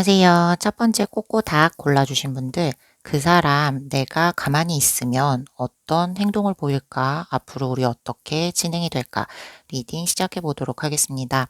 안녕하세요. 첫 번째 꼬꼬닥 골라주신 분들, 그 사람 내가 가만히 있으면 어떤 행동을 보일까? 앞으로 우리 어떻게 진행이 될까? 리딩 시작해 보도록 하겠습니다.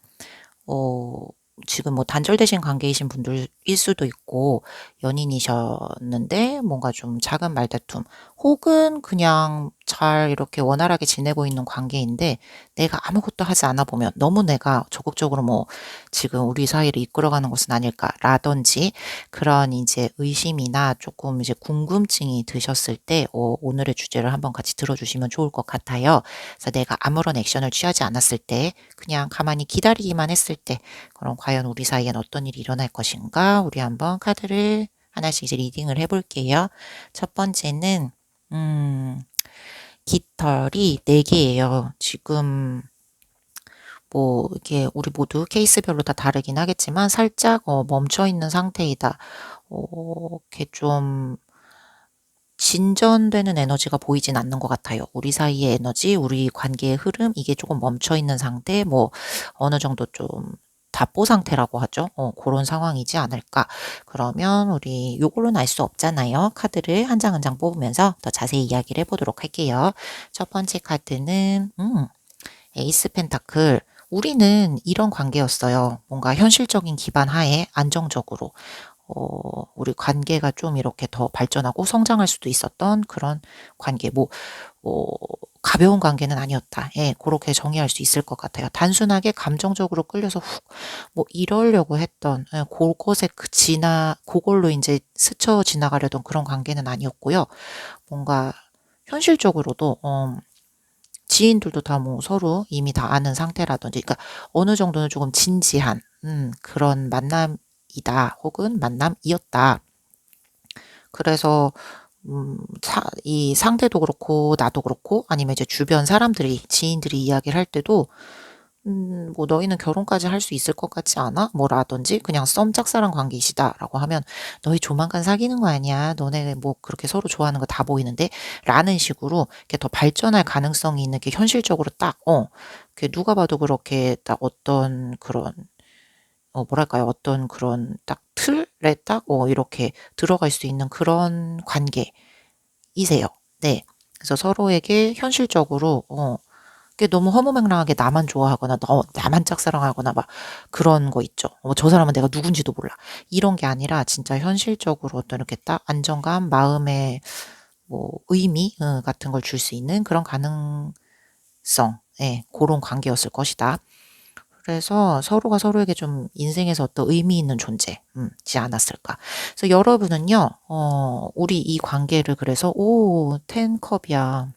어, 지금 뭐 단절되신 관계이신 분들일 수도 있고, 연인이셨는데 뭔가 좀 작은 말다툼, 혹은 그냥 잘 이렇게 원활하게 지내고 있는 관계인데, 내가 아무것도 하지 않아 보면 너무 내가 적극적으로 뭐 지금 우리 사이를 이끌어가는 것은 아닐까라든지 그런 이제 의심이나 조금 이제 궁금증이 드셨을 때, 오늘의 주제를 한번 같이 들어주시면 좋을 것 같아요. 그래서 내가 아무런 액션을 취하지 않았을 때, 그냥 가만히 기다리기만 했을 때, 그럼 과연 우리 사이엔 어떤 일이 일어날 것인가? 우리 한번 카드를 하나씩 이제 리딩을 해볼게요. 첫 번째는, 깃털이 4개예요. 지금, 뭐, 이게 우리 모두 케이스별로 다 다르긴 하겠지만, 살짝, 멈춰 있는 상태이다. 이렇게 좀, 진전되는 에너지가 보이진 않는 것 같아요. 우리 사이의 에너지, 우리 관계의 흐름, 이게 조금 멈춰 있는 상태, 뭐, 어느 정도 좀 답보 상태라고 하죠. 그런 상황이지 않을까. 그러면 우리 요걸로는 알 수 없잖아요. 카드를 한 장 한 장 뽑으면서 더 자세히 이야기를 해보도록 할게요. 첫 번째 카드는, 에이스 펜타클. 우리는 이런 관계였어요. 뭔가 현실적인 기반 하에 안정적으로. 우리 관계가 좀 이렇게 더 발전하고 성장할 수도 있었던 그런 관계, 뭐, 가벼운 관계는 아니었다. 예, 그렇게 정의할 수 있을 것 같아요. 단순하게 감정적으로 끌려서 뭐, 이러려고 했던, 예, 그것에 그걸로 이제 스쳐 지나가려던 그런 관계는 아니었고요. 뭔가, 현실적으로도, 지인들도 다 뭐 서로 이미 다 아는 상태라든지, 그러니까 어느 정도는 조금 진지한, 그런 만남이다, 혹은 만남이었다. 그래서 이 상대도 그렇고 나도 그렇고 아니면 이제 주변 사람들이 지인들이 이야기를 할 때도 뭐 너희는 결혼까지 할 수 있을 것 같지 않아? 뭐라든지 그냥 썸 짝사랑 관계이시다라고 하면 너희 조만간 사귀는 거 아니야? 너네 뭐 그렇게 서로 좋아하는 거 다 보이는데? 라는 식으로 이렇게 더 발전할 가능성이 있는 게 현실적으로 딱 그 누가 봐도 그렇게 딱 어떤 그런 뭐랄까요? 어떤 그런 딱 틀에 딱 이렇게 들어갈 수 있는 그런 관계이세요. 네. 그래서 서로에게 현실적으로 그게 너무 허무맹랑하게 나만 좋아하거나 나만 짝사랑하거나 막 그런 거 있죠. 저 사람은 내가 누군지도 몰라. 이런 게 아니라 진짜 현실적으로 어떤 이렇게 딱 안정감, 마음의 뭐 의미 같은 걸 줄 수 있는 그런 가능성, 예, 그런 관계였을 것이다. 그래서 서로가 서로에게 좀 인생에서 어떤 의미 있는 존재지 않았을까. 그래서 여러분은요, 우리 이 관계를 그래서, 텐컵이야.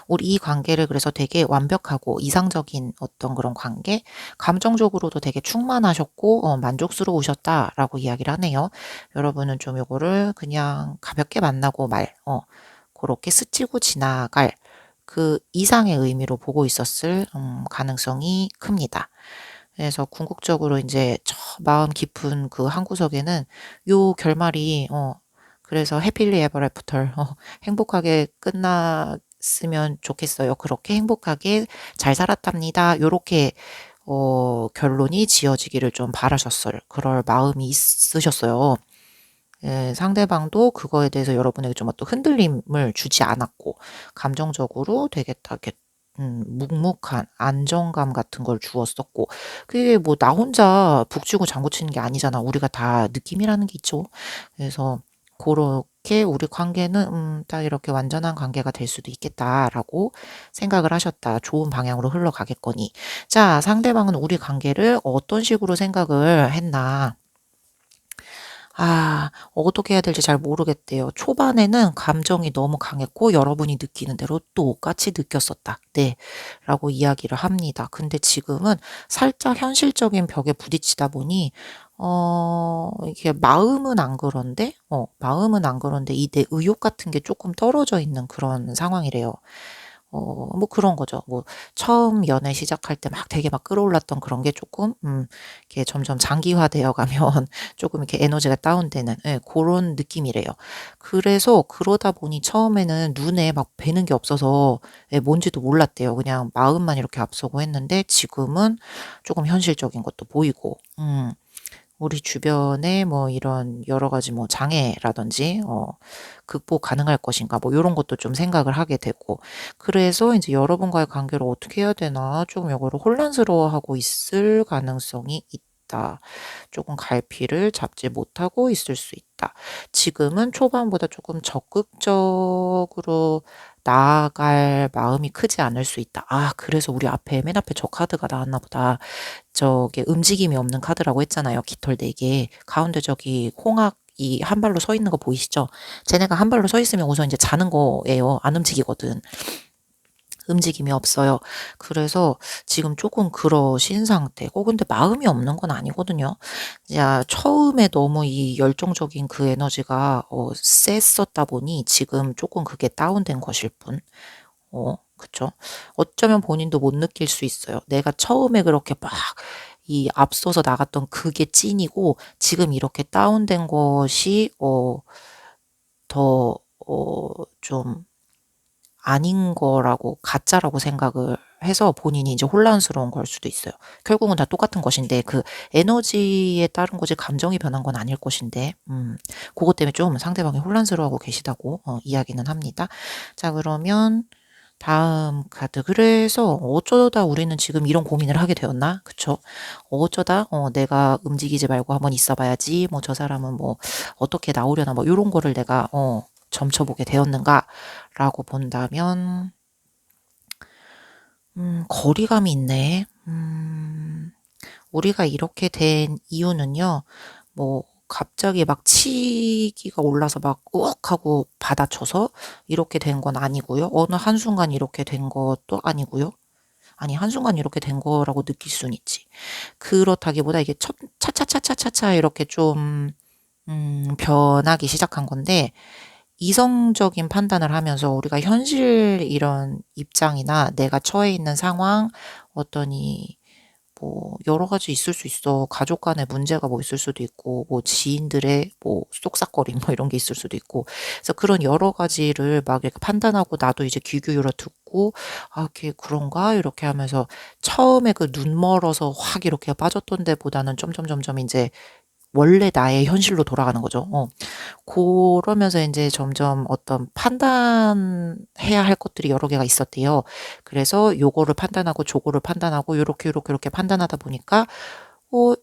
우리 이 관계를 그래서 되게 완벽하고 이상적인 어떤 그런 관계, 감정적으로도 되게 충만하셨고, 만족스러우셨다라고 이야기를 하네요. 여러분은 좀 요거를 그냥 가볍게 만나고 그렇게 스치고 지나갈 그 이상의 의미로 보고 있었을 가능성이 큽니다. 그래서 궁극적으로 이제 저 마음 깊은 그 한구석에는 요 결말이 그래서 해피리 에버 애프터 행복하게 끝났으면 좋겠어요. 그렇게 행복하게 잘 살았답니다. 요렇게 결론이 지어지기를 좀 바라셨을 그럴 마음이 있으셨어요. 예, 상대방도 그거에 대해서 여러분에게 좀 어떤 흔들림을 주지 않았고, 감정적으로 되게 딱 이렇게, 묵묵한 안정감 같은 걸 주었었고, 그게 뭐 나 혼자 북치고 장구치는 게 아니잖아. 우리가 다 느낌이라는 게 있죠. 그래서 그렇게 우리 관계는, 딱 이렇게 완전한 관계가 될 수도 있겠다라고 생각을 하셨다. 좋은 방향으로 흘러가겠거니. 자, 상대방은 우리 관계를 어떤 식으로 생각을 했나. 어떻게 해야 될지 잘 모르겠대요. 초반에는 감정이 너무 강했고 여러분이 느끼는 대로 똑같이 느꼈었다. 네. 라고 이야기를 합니다. 근데 지금은 살짝 현실적인 벽에 부딪히다 보니 이게 마음은 안 그런데 이 내 의욕 같은 게 조금 떨어져 있는 그런 상황이래요. 뭐 그런 거죠. 뭐 처음 연애 시작할 때 막 되게 막 끌어올랐던 그런 게 조금 이렇게 점점 장기화되어 가면 조금 이렇게 에너지가 다운되는, 예, 고런 느낌이래요. 그래서 그러다 보니 처음에는 눈에 막 뵈는 게 없어서 예, 뭔지도 몰랐대요. 그냥 마음만 이렇게 앞서고 했는데 지금은 조금 현실적인 것도 보이고 우리 주변에 뭐 이런 여러 가지 뭐 장애라든지 극복 가능할 것인가 뭐 요런 것도 좀 생각을 하게 되고 그래서 인제 여러분과의 관계를 어떻게 해야 되나 조금 요거를 혼란스러워하고 있을 가능성이 있다. 조금 갈피를 잡지 못하고 있을 수 있다. 지금은 초반보다 조금 적극적으로 나아갈 마음이 크지 않을 수 있다. 아 그래서 우리 앞에 맨 앞에 저 카드가 나왔나 보다. 저게 움직임이 없는 카드라고 했잖아요. 깃털 4개. 가운데 저기 홍학이 한 발로 서 있는 거 보이시죠? 쟤네가 한 발로 서 있으면 우선 이제 자는 거예요. 안 움직이거든. 움직임이 없어요. 그래서 지금 조금 그러신 상태고 근데 마음이 없는 건 아니거든요. 야 처음에 너무 이 열정적인 그 에너지가 셌었다 보니 지금 조금 그게 다운된 것일 뿐. 그쵸? 어쩌면 본인도 못 느낄 수 있어요. 내가 처음에 그렇게 막 이 앞서서 나갔던 그게 찐이고 지금 이렇게 다운된 것이 더 좀 아닌 거라고 가짜라고 생각을 해서 본인이 이제 혼란스러운 걸 수도 있어요. 결국은 다 똑같은 것인데 그 에너지에 따른 거지 감정이 변한 건 아닐 것인데 그것 때문에 좀 상대방이 혼란스러워하고 계시다고 이야기는 합니다. 자 그러면 다음 카드. 그래서 어쩌다 우리는 지금 이런 고민을 하게 되었나? 그쵸? 어쩌다 내가 움직이지 말고 한번 있어 봐야지. 뭐 저 사람은 뭐 어떻게 나오려나 뭐 요런 거를 내가 점쳐보게 되었는가라고 본다면 거리감이 있네. 우리가 이렇게 된 이유는요. 뭐 갑자기 막 치기가 올라서 막 우악 하고 받아쳐서 이렇게 된 건 아니고요. 어느 한순간 이렇게 된 것도 아니고요. 아니 한순간 이렇게 된 거라고 느낄 수는 있지. 그렇다기보다 이게 차차차차차차 이렇게 좀 변하기 시작한 건데 이성적인 판단을 하면서 우리가 현실 이런 입장이나 내가 처해 있는 상황 어떤 뭐 여러 가지 있을 수 있어. 가족 간의 문제가 뭐 있을 수도 있고 뭐 지인들의 뭐 쏙싹거림 뭐 이런 게 있을 수도 있고 그래서 그런 여러 가지를 막 이렇게 판단하고 나도 이제 귀 기울여 듣고 '아 걔 그런가?' 이렇게 하면서 처음에 그 눈 멀어서 확 이렇게 빠졌던 데보다는 점점점점 인제 원래 나의 현실로 돌아가는 거죠. 그러면서 인제 점점 어떤 판단해야 할 것들이 여러 개가 있었대요. 그래서 요거를 판단하고 저거를 판단하고 요렇게 판단하다 보니까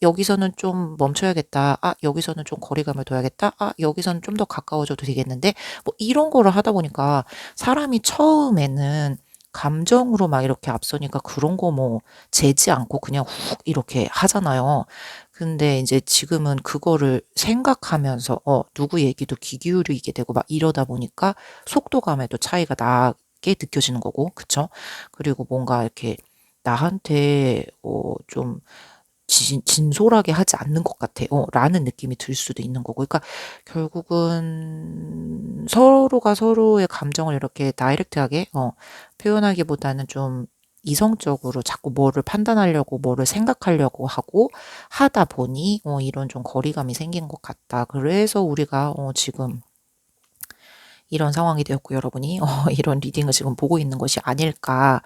'여기서는 좀 멈춰야겠다. 아 여기서는 좀 거리감을 둬야겠다. 아 여기서는 좀 더 가까워져도 되겠는데?' 뭐 이런 거를 하다 보니까 사람이 처음에는 감정으로 막 이렇게 앞서니까 그런 거 뭐 재지 않고 그냥 훅 이렇게 하잖아요. 근데 인제 지금은 그거를 생각하면서 누구 얘기도 귀 기울이게 되고 막 이러다 보니까 속도감에도 차이가 나게 느껴지는 거고 그쵸? 그리고 뭔가 이렇게 나한테 좀 진솔하게 하지 않는 것 같아 라는 느낌이 들 수도 있는 거고 그러니까 결국은 서로가 서로의 감정을 이렇게 다이렉트하게 표현하기보다는 좀 이성적으로 자꾸 뭐를 판단하려고 뭐를 생각하려고 하고 하다 보니 이런 좀 거리감이 생긴 것 같다. 그래서 우리가 지금 이런 상황이 되었고 여러분이 이런 리딩을 지금 보고 있는 것이 아닐까.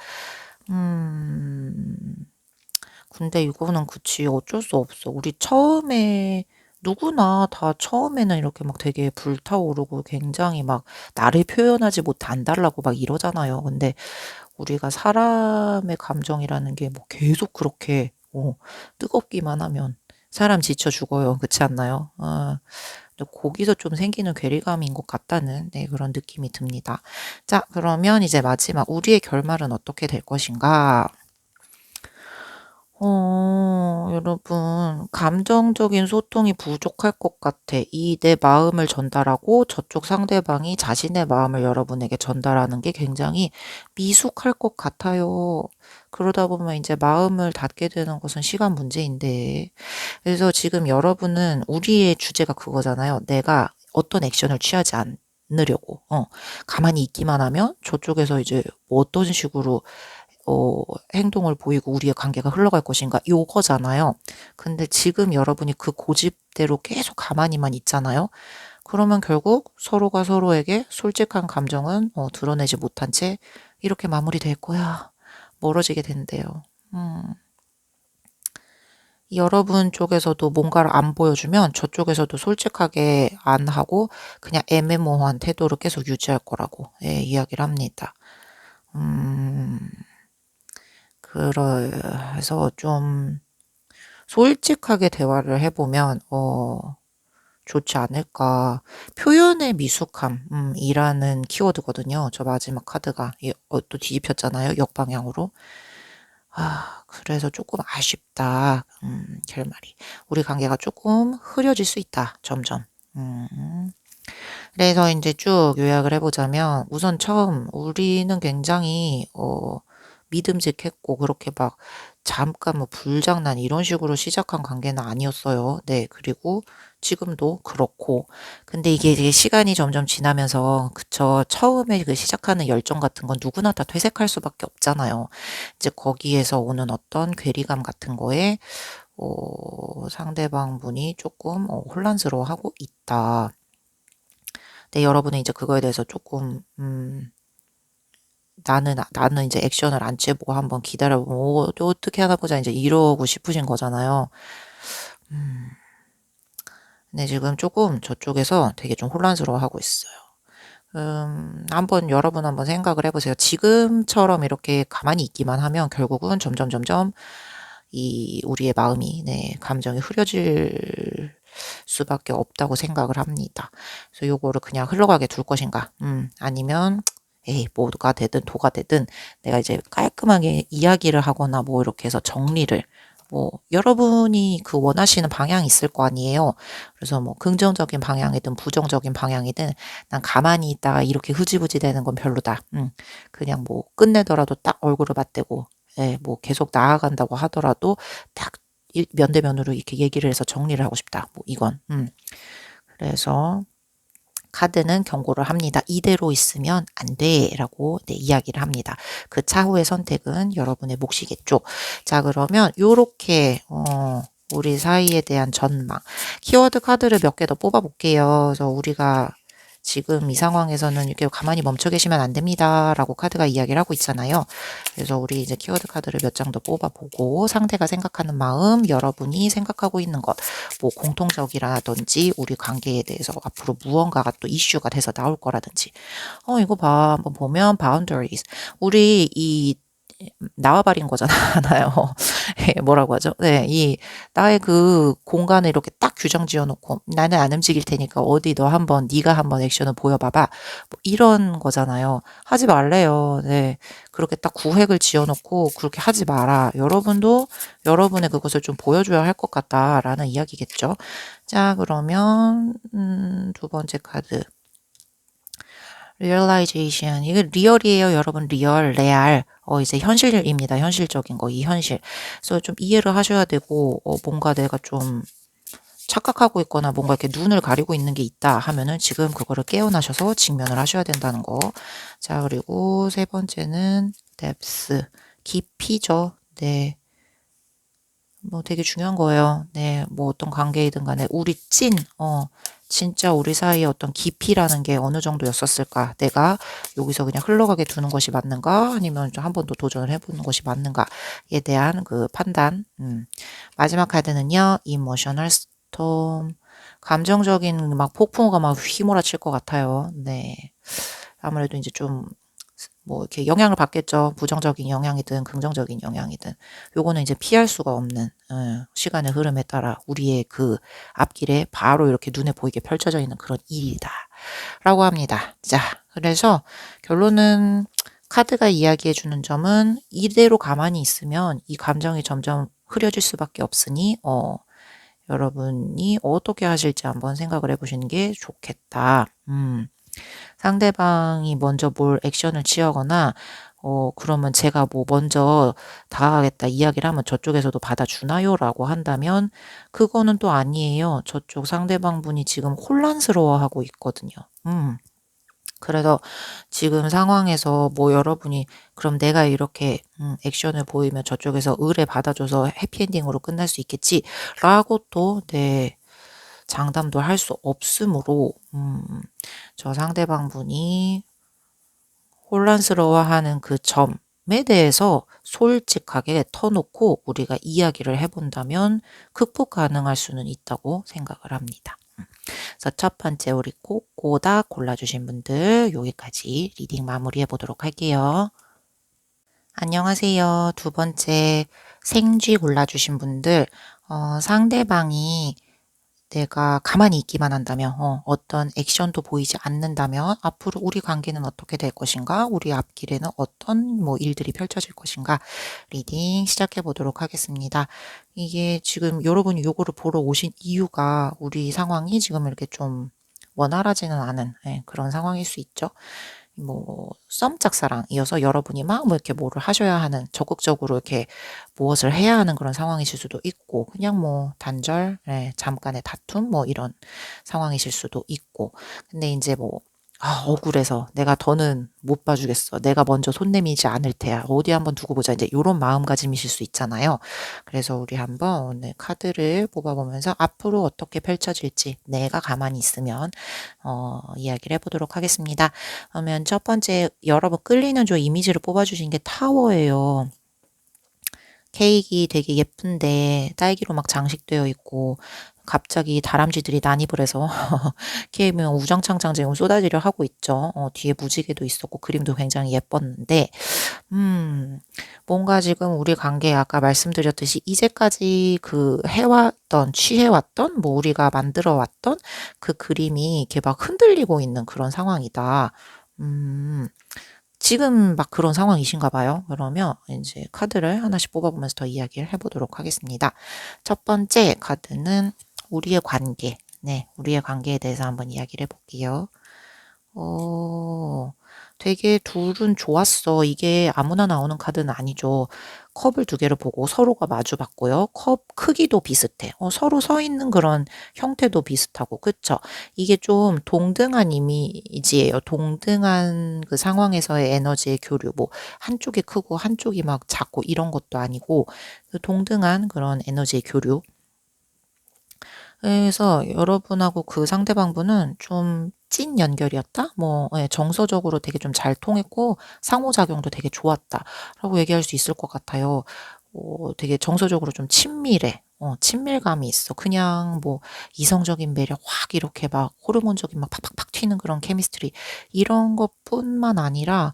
음. 근데 이거는 그치 어쩔 수 없어. 우리 처음에 누구나 다 처음에는 이렇게 막 되게 불타오르고 굉장히 막 나를 표현하지 못해 안 달라고 막 이러잖아요. 근데 우리가 사람의 감정이라는 게 뭐 계속 그렇게 뜨겁기만 하면 사람 지쳐 죽어요. 그렇지 않나요? 근데 거기서 좀 생기는 괴리감인 것 같다는 그런 느낌이 듭니다. 자 그러면 이제 마지막 우리의 결말은 어떻게 될 것인가? 여러분, 감정적인 소통이 부족할 것 같아. 이 내 마음을 전달하고 저쪽 상대방이 자신의 마음을 여러분에게 전달하는 게 굉장히 미숙할 것 같아요. 그러다 보면 이제 마음을 닫게 되는 것은 시간 문제인데. 그래서 지금 여러분은 우리의 주제가 그거잖아요. 내가 어떤 액션을 취하지 않으려고. 가만히 있기만 하면 저쪽에서 이제 뭐 어떤 식으로 행동을 보이고 우리의 관계가 흘러갈 것인가 요거잖아요. 근데 지금 여러분이 그 고집대로 계속 가만히만 있잖아요. 그러면 결국 서로가 서로에게 솔직한 감정은 드러내지 못한 채 이렇게 마무리될 거야. 멀어지게 된대요. 음. 여러분 쪽에서도 뭔가를 안 보여주면 저쪽에서도 솔직하게 안 하고 그냥 애매모호한 태도를 계속 유지할 거라고 예, 이야기를 합니다. 그래서 좀 솔직하게 대화를 해보면 좋지 않을까. 표현의 미숙함, 이라는 키워드거든요. 저 마지막 카드가 또 뒤집혔잖아요. 역방향으로. 그래서 조금 아쉽다. 결말이. 우리 관계가 조금 흐려질 수 있다. 점점. 그래서 이제 쭉 요약을 해보자면 우선 처음 우리는 굉장히 믿음직했고 그렇게 막 잠깐 뭐 불장난 이런 식으로 시작한 관계는 아니었어요. 네, 그리고 지금도 그렇고. 근데 이게 시간이 점점 지나면서 그쵸. 처음에 그 시작하는 열정 같은 건 누구나 다 퇴색할 수밖에 없잖아요. 이제 거기에서 오는 어떤 괴리감 같은 거에 상대방 분이 조금 혼란스러워하고 있다. 네, 여러분은 이제 그거에 대해서 조금 나는 이제 액션을 안 취해보고 한번 기다려보고 어떻게 하나 보자 이제 이러고 싶으신 거잖아요. 근데 지금 조금 저쪽에서 되게 좀 혼란스러워하고 있어요. 여러분 한번 생각을 해보세요. 지금처럼 이렇게 가만히 있기만 하면 결국은 점점 우리의 마음이, 네, 감정이 흐려질 수밖에 없다고 생각을 합니다. 그래서 요거를 그냥 흘러가게 둘 것인가, 아니면, 에이, 뭐가 되든 도가 되든 내가 이제 깔끔하게 이야기를 하거나 뭐 이렇게 해서 정리를, 여러분이 그 원하시는 방향이 있을 거 아니에요. 그래서 뭐 긍정적인 방향이든 부정적인 방향이든 난 가만히 있다가 이렇게 흐지부지 되는 건 별로다. 그냥 뭐 끝내더라도 딱 얼굴을 맞대고 예, 뭐 계속 나아간다고 하더라도 딱 면대면으로 이렇게 얘기를 해서 정리를 하고 싶다. 뭐 이건. 그래서 카드는 경고를 합니다. 이대로 있으면 안 돼. 라고 네, 이야기를 합니다. 그 차후의 선택은 여러분의 몫이겠죠. 자, 그러면 요렇게, 우리 사이에 대한 전망. 키워드 카드를 몇 개 더 뽑아볼게요. 그래서 우리가 지금 이 상황에서는 이렇게 가만히 멈춰 계시면 안 됩니다. 라고 카드가 이야기를 하고 있잖아요. 그래서 우리 이제 키워드 카드를 몇 장 더 뽑아보고 상대가 생각하는 마음, 여러분이 생각하고 있는 것, 뭐 공통적이라든지 우리 관계에 대해서 앞으로 무언가가 또 이슈가 돼서 나올 거라든지. 이거 봐. 한번 보면 boundaries. 우리 나와버린 거잖아요. 뭐라고 하죠? 네, 나의 그 공간을 이렇게 딱 규정 지어놓고 나는 안 움직일 테니까 어디 네가 한번 액션을 보여봐봐. 뭐 이런 거잖아요. 하지 말래요. 네, 그렇게 딱 구획을 지어놓고 그렇게 하지 마라. 여러분도 여러분의 그것을 좀 보여줘야 할 것 같다라는 이야기겠죠. 자, 그러면 두 번째 카드. realization. 이게 리얼이에요, 여러분. 레알. 이제 현실입니다. 현실적인 거, 이 현실. 그래서 좀 이해를 하셔야 되고, 뭔가 내가 좀 착각하고 있거나 뭔가 이렇게 눈을 가리고 있는 게 있다 하면은 지금 그거를 깨어나셔서 직면을 하셔야 된다는 거. 자, 그리고 세 번째는 depth. 깊이죠. 네. 뭐 되게 중요한 거예요. 네, 뭐 어떤 관계이든 간에 우리 진짜 우리 사이에 어떤 깊이라는 게 어느 정도였었을까? 내가 여기서 그냥 흘러가게 두는 것이 맞는가? 아니면 좀 한 번 더 도전을 해보는 것이 맞는가에 대한 그 판단. 마지막 카드는요, emotional storm. 감정적인 막 폭풍우가 막 휘몰아칠 것 같아요. 네. 아무래도 이제 좀 뭐 이렇게 영향을 받겠죠. 부정적인 영향이든 긍정적인 영향이든. 요거는 이제 피할 수가 없는 시간의 흐름에 따라 우리의 그 앞길에 바로 이렇게 눈에 보이게 펼쳐져 있는 그런 일이다. 라고 합니다. 자, 그래서 결론은 카드가 이야기해 주는 점은 이대로 가만히 있으면 이 감정이 점점 흐려질 수밖에 없으니 여러분이 어떻게 하실지 한번 생각을 해보시는 게 좋겠다. 상대방이 먼저 뭘 액션을 취하거나 그러면 제가 뭐 먼저 다가가겠다 이야기를 하면 저쪽에서도 받아주나요? 라고 한다면 그거는 또 아니에요. 저쪽 상대방 분이 지금 혼란스러워하고 있거든요. 그래서 지금 상황에서 뭐 여러분이 그럼 내가 이렇게 액션을 보이면 저쪽에서 의뢰 받아줘서 해피엔딩으로 끝날 수 있겠지? 라고 또 네. 장담도 할 수 없으므로 저 상대방 분이 혼란스러워하는 그 점, 대해서 솔직하게 터놓고 우리가 이야기를 해본다면 극복 가능할 수는 있다고 생각을 합니다. 그래서 첫 번째 우리 꼬꼬다 골라주신 분들 여기까지 리딩 마무리해 보도록 할게요. 안녕하세요. 두 번째 생쥐 골라주신 분들 상대방이 내가 가만히 있기만 한다면, 어떤 액션도 보이지 않는다면, 앞으로 우리 관계는 어떻게 될 것인가, 우리 앞길에는 어떤 뭐 일들이 펼쳐질 것인가, 리딩 시작해 보도록 하겠습니다. 이게 지금 여러분이 요거를 보러 오신 이유가 우리 상황이 지금 이렇게 좀 원활하지는 않은 그런 상황일 수 있죠. 뭐 썸짝사랑이어서 여러분이 막 뭐 이렇게 뭐를 하셔야 하는 적극적으로 이렇게 무엇을 해야 하는 그런 상황이실 수도 있고 그냥 뭐 단절 잠깐의 다툼 뭐 이런 상황이실 수도 있고 근데 이제 뭐 억울해서 내가 더는 못 봐주겠어. 내가 먼저 손 내밀지 않을 테야. 어디 한번 두고 보자. 이제 요런 마음가짐이실 수 있잖아요. 그래서 우리 한번 오늘 카드를 뽑아보면서 앞으로 어떻게 펼쳐질지 내가 가만히 있으면 이야기를 해보도록 하겠습니다. 그러면 첫 번째 여러분 끌리는 저 이미지를 뽑아주신 게 타워예요. 케이크 되게 예쁜데 딸기로 막 장식되어 있고 갑자기 다람쥐들이 난입을 해서 케이크는 우장창창 지금 쏟아지려 하고 있죠. 뒤에 무지개도 있었고 그림도 굉장히 예뻤는데 뭔가 지금 우리 관계에 아까 말씀드렸듯이 이제까지 그 해왔던 취해왔던 뭐 우리가 만들어왔던 그 그림이 이렇게 막 흔들리고 있는 그런 상황이다. 지금 막 그런 상황이신가 봐요. 그러면 이제 카드를 하나씩 뽑아보면서 더 이야기를 해보도록 하겠습니다. 첫 번째 카드는 우리의 관계. 네, 우리의 관계에 대해서 한번 이야기를 해볼게요. 되게 둘은 좋았어. 이게 아무나 나오는 카드는 아니죠. 컵을 두 개를 보고 서로가 마주 봤고요. 컵 크기도 비슷해. 서로 서 있는 그런 형태도 비슷하고, 그쵸? 이게 좀 동등한 이미지예요. 동등한 그 상황에서의 에너지의 교류. 뭐, 한쪽이 크고 한쪽이 막 작고 이런 것도 아니고, 그 동등한 그런 에너지의 교류. 그래서 여러분하고 그 상대방분은 좀 찐 연결이었다? 뭐, 정서적으로 되게 좀 잘 통했고, 상호작용도 되게 좋았다. 라고 얘기할 수 있을 것 같아요. 되게 정서적으로 좀 친밀해. 친밀감이 있어. 그냥 뭐, 이성적인 매력 확 이렇게 막 호르몬적인 막 팍팍팍 튀는 그런 케미스트리. 이런 것뿐만 아니라,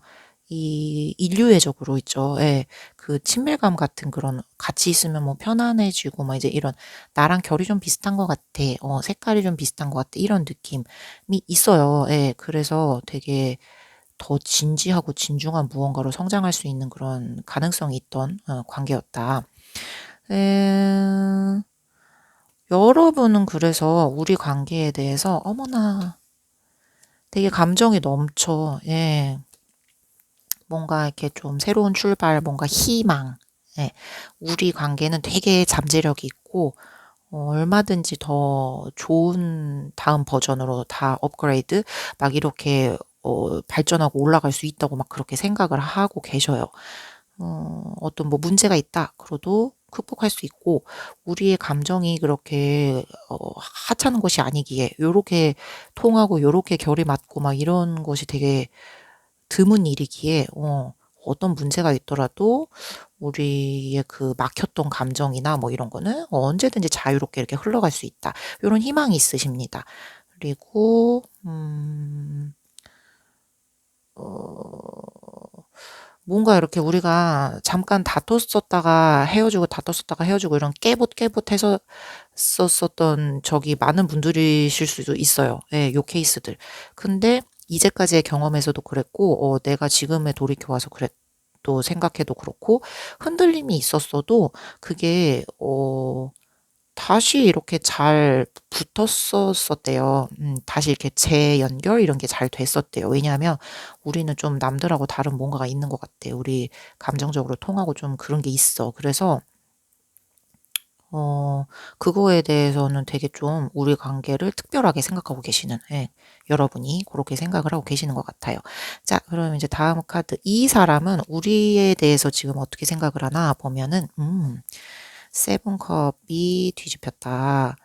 이 인류애적으로 있죠. 예. 그 친밀감 같은 그런 같이 있으면 뭐 편안해지고 막 이제 이런 나랑 결이 좀 비슷한 것 같아. 색깔이 좀 비슷한 것 같아. 이런 느낌이 있어요. 예. 그래서 되게 더 진지하고 진중한 무언가로 성장할 수 있는 그런 가능성이 있던 관계였다. 에, 여러분은 그래서 우리 관계에 대해서 어머나 되게 감정이 넘쳐. 예. 뭔가 이렇게 좀 새로운 출발, 뭔가 희망. 예. 우리 관계는 되게 잠재력이 있고, 얼마든지 더 좋은 다음 버전으로 다 업그레이드, 막 이렇게, 발전하고 올라갈 수 있다고 막 그렇게 생각을 하고 계셔요. 어떤 뭐 문제가 있다. 그래도 극복할 수 있고, 우리의 감정이 그렇게, 하찮은 것이 아니기에, 요렇게 통하고, 요렇게 결이 맞고, 막 이런 것이 되게 드문 일이기에 어떤 문제가 있더라도 우리의 그 막혔던 감정이나 뭐 이런 거는 언제든지 자유롭게 이렇게 흘러갈 수 있다. 이런 희망이 있으십니다. 그리고 뭔가 이렇게 우리가 잠깐 다퉜었다가 헤어지고 다퉜었다가 헤어지고 이런 깨봇깨봇해서 썼었던 적이 많은 분들이실 수도 있어요. 예, 요 케이스들. 근데 이제까지의 경험에서도 그랬고, 내가 지금에 돌이켜와서 또 생각해도 그렇고, 흔들림이 있었어도 그게, 다시 이렇게 잘 붙었었대요. 다시 이렇게 재연결 이런 게 잘 됐었대요. 왜냐하면 우리는 좀 남들하고 다른 뭔가가 있는 것 같아. 우리 감정적으로 통하고 좀 그런 게 있어. 그래서 그거에 대해서는 되게 좀 우리 관계를 특별하게 생각하고 계시는, 여러분이 그렇게 생각을 하고 계시는 것 같아요. 자, 그러면 이제 다음 카드. 이 사람은 우리에 대해서 지금 어떻게 생각을 하나 보면은, 세븐컵이 뒤집혔다.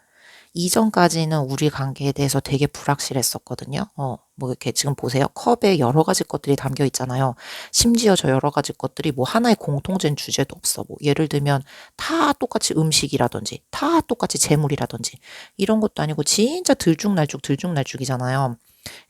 이전까지는 우리 관계에 대해서 되게 불확실했었거든요. 뭐 이렇게 지금 보세요. 컵에 여러 가지 것들이 담겨 있잖아요. 심지어 저 여러 가지 것들이 뭐 하나의 공통된 주제도 없어. 뭐 예를 들면 다 똑같이 음식이라든지 다 똑같이 재물이라든지 이런 것도 아니고 진짜 들쭉날쭉이잖아요.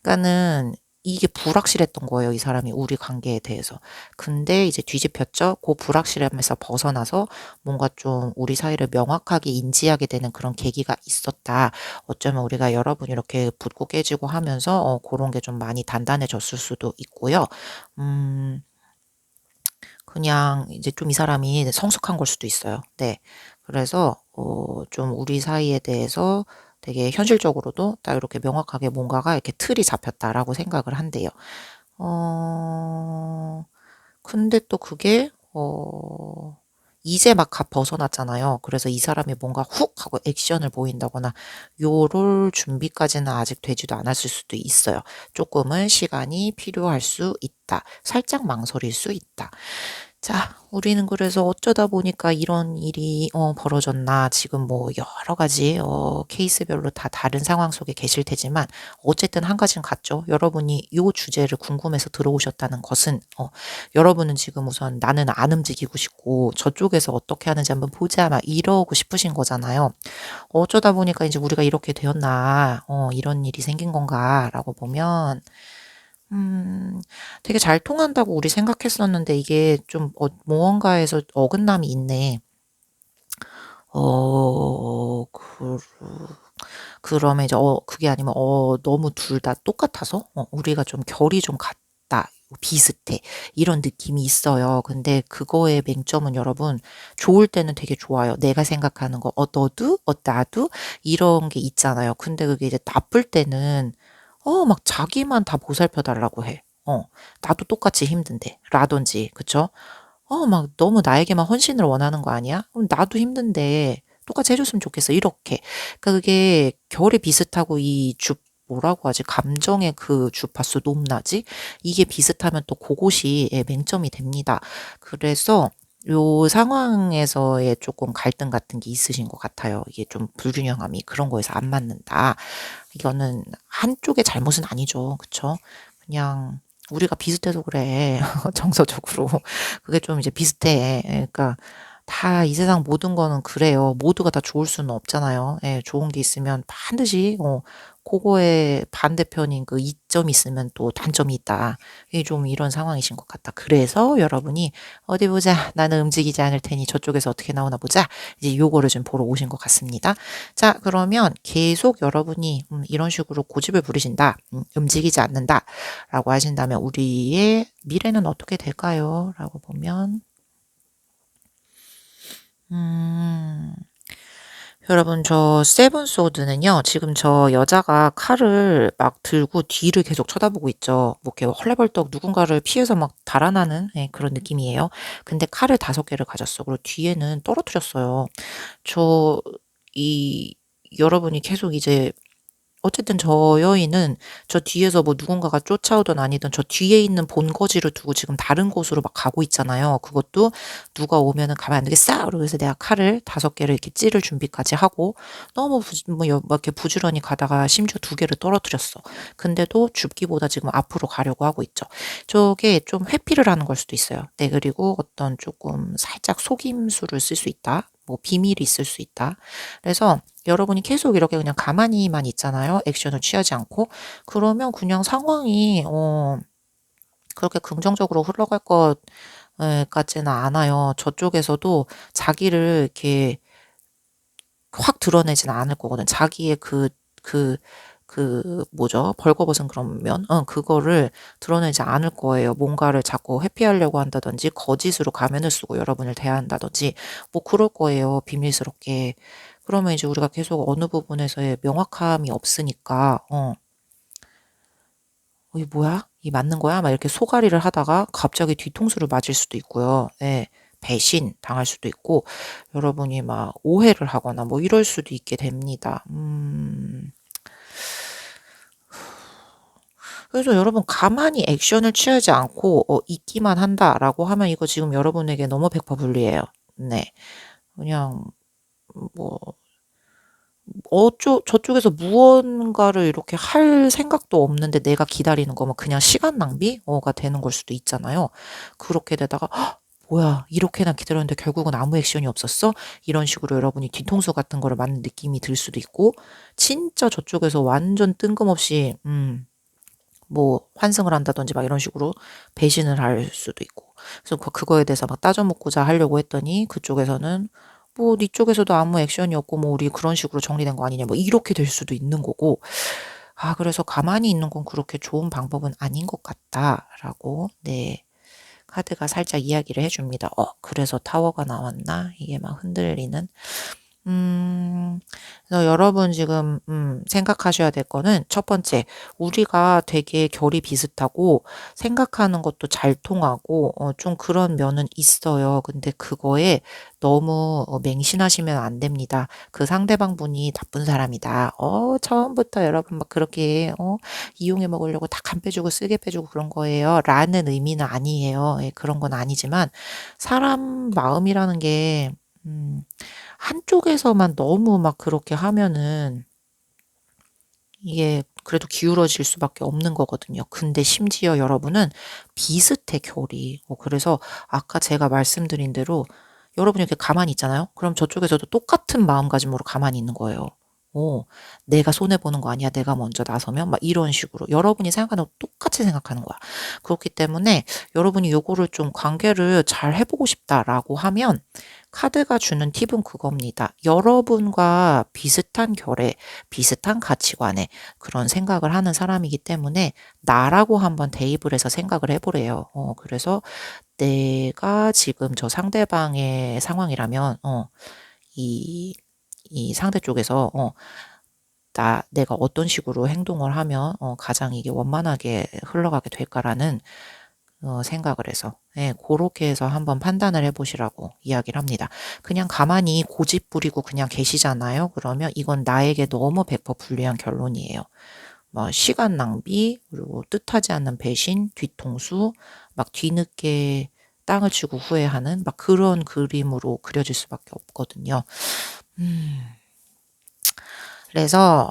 그러니까는 이게 불확실했던 거예요. 이 사람이 우리 관계에 대해서. 근데 이제 뒤집혔죠. 그 불확실함에서 벗어나서 뭔가 좀 우리 사이를 명확하게 인지하게 되는 그런 계기가 있었다. 어쩌면 우리가 여러 번 이렇게 붙고 깨지고 하면서 그런 게 좀 많이 단단해졌을 수도 있고요. 음, 그냥 이제 좀 이 사람이 성숙한 걸 수도 있어요. 네. 그래서 좀 우리 사이에 대해서 되게 현실적으로도 딱 이렇게 명확하게 뭔가가 이렇게 틀이 잡혔다라고 생각을 한대요. 어, 근데 또 그게 이제 막 벗어났잖아요. 그래서 이 사람이 뭔가 훅 하고 액션을 보인다거나 요럴 준비까지는 아직 되지도 않았을 수도 있어요. 조금은 시간이 필요할 수 있다. 살짝 망설일 수 있다. 자, 우리는 그래서 어쩌다 보니까 이런 일이 벌어졌나. 지금 뭐 여러 가지 케이스별로 다 다른 상황 속에 계실 테지만 어쨌든 한 가지는 같죠. 여러분이 이 주제를 궁금해서 들어오셨다는 것은 여러분은 지금 우선 나는 안 움직이고 싶고 저쪽에서 어떻게 하는지 한번 보자 막 이러고 싶으신 거잖아요. 어쩌다 보니까 이제 우리가 이렇게 되었나. 이런 일이 생긴 건가라고 보면 되게 잘 통한다고 우리 생각했었는데 이게 좀 무언가에서 어긋남이 있네. 그, 그러면 이제 그게 아니면 너무 둘 다 똑같아서 우리가 좀 결이 좀 같다. 비슷해. 이런 느낌이 있어요. 근데 그거의 맹점은 여러분, 좋을 때는 되게 좋아요. 내가 생각하는 거, 너도, 나도, 이런 게 있잖아요. 근데 그게 이제 나쁠 때는, 막 자기만 다 보살펴 달라고 해. 나도 똑같이 힘든데. 라든지, 그쵸? 막 너무 나에게만 헌신을 원하는 거 아니야? 그럼 나도 힘든데 똑같이 해줬으면 좋겠어. 이렇게. 그러니까 그게 결이 비슷하고 뭐라고 하지? 감정의 그 주파수 높낮이? 이게 비슷하면 또 그것이 맹점이 됩니다. 그래서 요 상황에서의 조금 갈등 같은 게 있으신 것 같아요. 이게 좀 불균형함이 그런 거에서 안 맞는다. 이거는 한쪽의 잘못은 아니죠. 그쵸? 그냥 우리가 비슷해서 그래. 정서적으로. 그게 좀 이제 비슷해. 그러니까 다 이 세상 모든 거는 그래요. 모두가 다 좋을 수는 없잖아요. 예, 좋은 게 있으면 반드시 그거에 반대편인 그 이점이 있으면 또 단점이 있다. 이게 좀 이런 상황이신 것 같다. 그래서 여러분이 어디 보자. 나는 움직이지 않을 테니 저쪽에서 어떻게 나오나 보자. 이제 요거를 좀 보러 오신 것 같습니다. 자, 그러면 계속 여러분이 이런 식으로 고집을 부리신다. 움직이지 않는다. 라고 하신다면 우리의 미래는 어떻게 될까요? 라고 보면 음, 여러분, 저 세븐 소드는요, 지금 저 여자가 칼을 막 들고 뒤를 계속 쳐다보고 있죠. 뭐 이렇게 헐레벌떡 누군가를 피해서 막 달아나는 그런 느낌이에요. 근데 칼을 5개를 가졌어. 그리고 뒤에는 떨어뜨렸어요. 저, 이, 여러분이 계속 이제 어쨌든 저 여인은 저 뒤에서 뭐 누군가가 쫓아오든 아니든 저 뒤에 있는 본거지를 두고 지금 다른 곳으로 막 가고 있잖아요. 그것도 누가 오면은 가만 안 되겠어. 그래서 내가 칼을 5개를 이렇게 찌를 준비까지 하고 너무 막 이렇게 부지런히 가다가 심지어 2개를 떨어뜨렸어. 근데도 죽기보다 지금 앞으로 가려고 하고 있죠. 저게 좀 회피를 하는 걸 수도 있어요. 네, 그리고 어떤 조금 살짝 속임수를 쓸 수 있다. 뭐 비밀이 있을 수 있다. 그래서 여러분이 계속 이렇게 그냥 가만히만 있잖아요. 액션을 취하지 않고. 그러면 그냥 상황이, 그렇게 긍정적으로 흘러갈 것 같지는 않아요. 저쪽에서도 자기를 이렇게 확 드러내지는 않을 거거든. 자기의 뭐죠? 벌거벗은 그런 면? 그거를 드러내지 않을 거예요. 뭔가를 자꾸 회피하려고 한다든지, 거짓으로 가면을 쓰고 여러분을 대한다든지, 뭐 그럴 거예요. 비밀스럽게. 그러면 이제 우리가 계속 어느 부분에서의 명확함이 없으니까, 이 뭐야? 이 맞는 거야? 막 이렇게 소가리를 하다가 갑자기 뒤통수를 맞을 수도 있고요. 예. 배신 당할 수도 있고, 여러분이 막 오해를 하거나 뭐 이럴 수도 있게 됩니다. 그래서 여러분 가만히 액션을 취하지 않고 있기만 한다라고 하면 이거 지금 여러분에게 너무 100% 불리해요. 네. 그냥 뭐 저쪽에서 무언가를 이렇게 할 생각도 없는데 내가 기다리는 거면 그냥 시간 낭비가 되는 걸 수도 있잖아요. 그렇게 되다가 "헉, 뭐야 이렇게나 기다렸는데 결국은 아무 액션이 없었어?" 이런 식으로 여러분이 뒤통수 같은 거를 맞는 느낌이 들 수도 있고, 진짜 저쪽에서 완전 뜬금없이 뭐 환승을 한다든지 막 이런 식으로 배신을 할 수도 있고. 그래서 그거에 대해서 막 따져 묻고자 하려고 했더니 그쪽에서는 뭐 "네 쪽에서도 아무 액션이 없고 뭐 우리 그런 식으로 정리된 거 아니냐." 뭐 이렇게 될 수도 있는 거고. 그래서 '가만히 있는 건 그렇게 좋은 방법은 아닌 것 같다.'라고, 네, 카드가 살짝 이야기를 해 줍니다. 그래서 타워가 나왔나? 이게 막 흔들리는. 음. 그래서 여러분 지금 생각하셔야 될 거는, 첫 번째, 우리가 되게 결이 비슷하고 생각하는 것도 잘 통하고 좀 그런 면은 있어요. 근데 그거에 너무 맹신하시면 안 됩니다. 그 상대방 분이 나쁜 사람이다. 처음부터 여러분 막 그렇게 이용해 먹으려고 다 간 빼주고 쓰게 빼주고 그런 거예요. 라는 의미는 아니에요. 예, 그런 건 아니지만 사람 마음이라는 게 한쪽에서만 너무 막 그렇게 하면은 이게 그래도 기울어질 수밖에 없는 거거든요. 근데 심지어 여러분은 비슷해, 결이. 그래서 아까 제가 말씀드린 대로 여러분이 이렇게 가만히 있잖아요. 그럼 저쪽에서도 똑같은 마음가짐으로 가만히 있는 거예요. 어, 내가 손해보는 거 아니야? 내가 먼저 나서면? 막 이런 식으로. 여러분이 생각하는 거 똑같이 생각하는 거야. 그렇기 때문에 여러분이 요거를 좀 관계를 잘 해보고 싶다라고 하면 카드가 주는 팁은 그겁니다. 여러분과 비슷한 결에, 비슷한 가치관에 그런 생각을 하는 사람이기 때문에 나라고 한번 대입을 해서 생각을 해보래요. 그래서 내가 지금 저 상대방의 상황이라면, 이 상대 쪽에서, 내가 어떤 식으로 행동을 하면, 가장 이게 원만하게 흘러가게 될까라는 생각을 해서, 예, 그렇게 해서 한번 판단을 해보시라고 이야기를 합니다. 그냥 가만히 고집 부리고 그냥 계시잖아요. 그러면 이건 나에게 너무 100% 불리한 결론이에요. 뭐 시간 낭비, 그리고 뜻하지 않는 배신, 뒤통수, 막 뒤늦게 땅을 치고 후회하는 막 그런 그림으로 그려질 수밖에 없거든요. 음, 그래서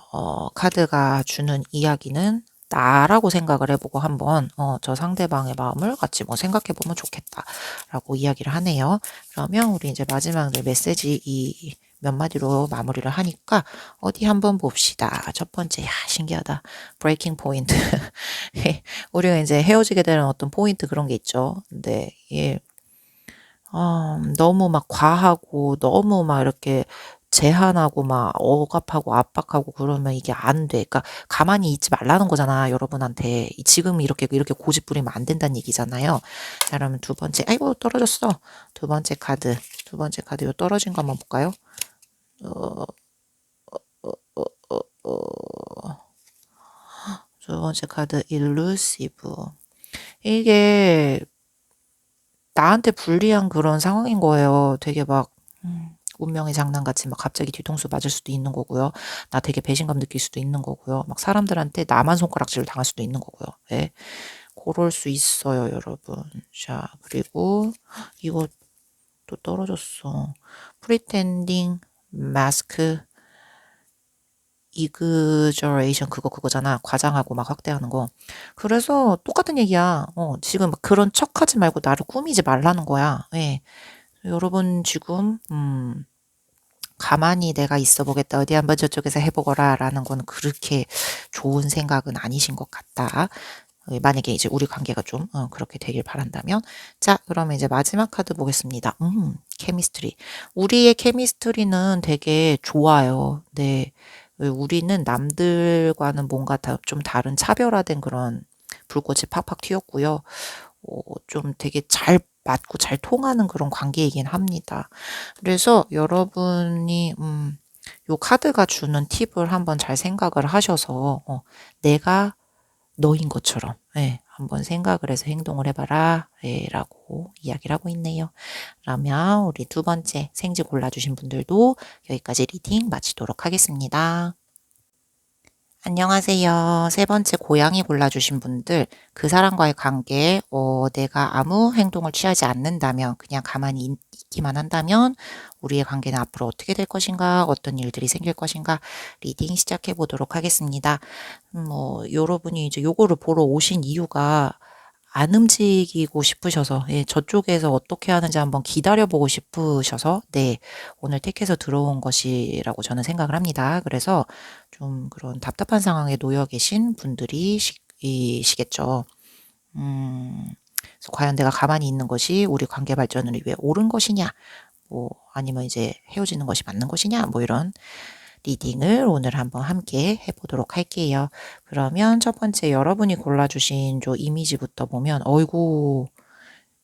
카드가 주는 이야기는 나라고 생각을 해보고 한번 저 상대방의 마음을 같이 뭐 생각해 보면 좋겠다라고 이야기를 하네요. 그러면 우리 이제 마지막 메시지 이 몇 마디로 마무리를 하니까 어디 한번 봅시다. 첫 번째, 야, 신기하다. 브레이킹 포인트. 우리가 이제 헤어지게 되는 어떤 포인트 그런 게 있죠. 근데 예, 너무 막 과하고 너무 막 이렇게 제한하고 막 억압하고 압박하고 그러면 이게 안 돼. 그러니까 가만히 있지 말라는 거잖아, 여러분한테. 지금 이렇게 고집 부리면 안 된다는 얘기잖아요. 자, 그러면 두 번째, 아이고, 떨어졌어. 두 번째 카드. 두 번째 카드, 요 떨어진 거 한번 볼까요? 어, 어, 어, 두 번째 카드, 일루시브. 이게 나한테 불리한 그런 상황인 거예요. 되게 막 운명의 장난같이 막 갑자기 뒤통수 맞을 수도 있는 거고요. 나 되게 배신감 느낄 수도 있는 거고요. 막 사람들한테 나만 손가락질을 당할 수도 있는 거고요. 예. 그럴 수 있어요, 여러분. 자, 그리고 이거 또 떨어졌어. 프리텐딩 마스크 이그저레이션, 그거잖아. 과장하고 막 확대하는 거. 그래서 똑같은 얘기야. 지금 막 그런 척하지 말고 나를 꾸미지 말라는 거야. 예. 여러분 지금 가만히 내가 있어 보겠다. 어디 한번 저쪽에서 해보거라. 라는 건 그렇게 좋은 생각은 아니신 것 같다. 만약에 이제 우리 관계가 좀 그렇게 되길 바란다면. 자, 그러면 이제 마지막 카드 보겠습니다. 케미스트리. 우리의 케미스트리는 되게 좋아요. 네. 우리는 남들과는 뭔가 좀 다른 차별화된 그런 불꽃이 팍팍 튀었고요. 좀 되게 잘 맞고 잘 통하는 그런 관계이긴 합니다. 그래서 여러분이 요 카드가 주는 팁을 한번 잘 생각을 하셔서 내가 너인 것처럼, 예, 한번 생각을 해서 행동을 해봐라, 예, 라고 이야기를 하고 있네요. 그러면 우리 두 번째 생지 골라주신 분들도 여기까지 리딩 마치도록 하겠습니다. 안녕하세요. 세 번째 고양이 골라주신 분들, 그 사람과의 관계에 내가 아무 행동을 취하지 않는다면, 그냥 가만히 있기만 한다면 우리의 관계는 앞으로 어떻게 될 것인가, 어떤 일들이 생길 것인가, 리딩 시작해 보도록 하겠습니다. 여러분이 이제 요거를 보러 오신 이유가 안 움직이고 싶으셔서, 예, 저쪽에서 어떻게 하는지 한번 기다려보고 싶으셔서, 네, 오늘 택해서 들어온 것이라고 저는 생각을 합니다. 그래서 좀 그런 답답한 상황에 놓여 계신 분들이 이시겠죠. 그래서 과연 내가 가만히 있는 것이 우리 관계 발전을 위해 옳은 것이냐, 아니면 이제 헤어지는 것이 맞는 것이냐, 이런 리딩을 오늘 한번 함께 해보도록 할게요. 그러면 첫 번째 여러분이 골라주신 저 이미지부터 보면, 어이구,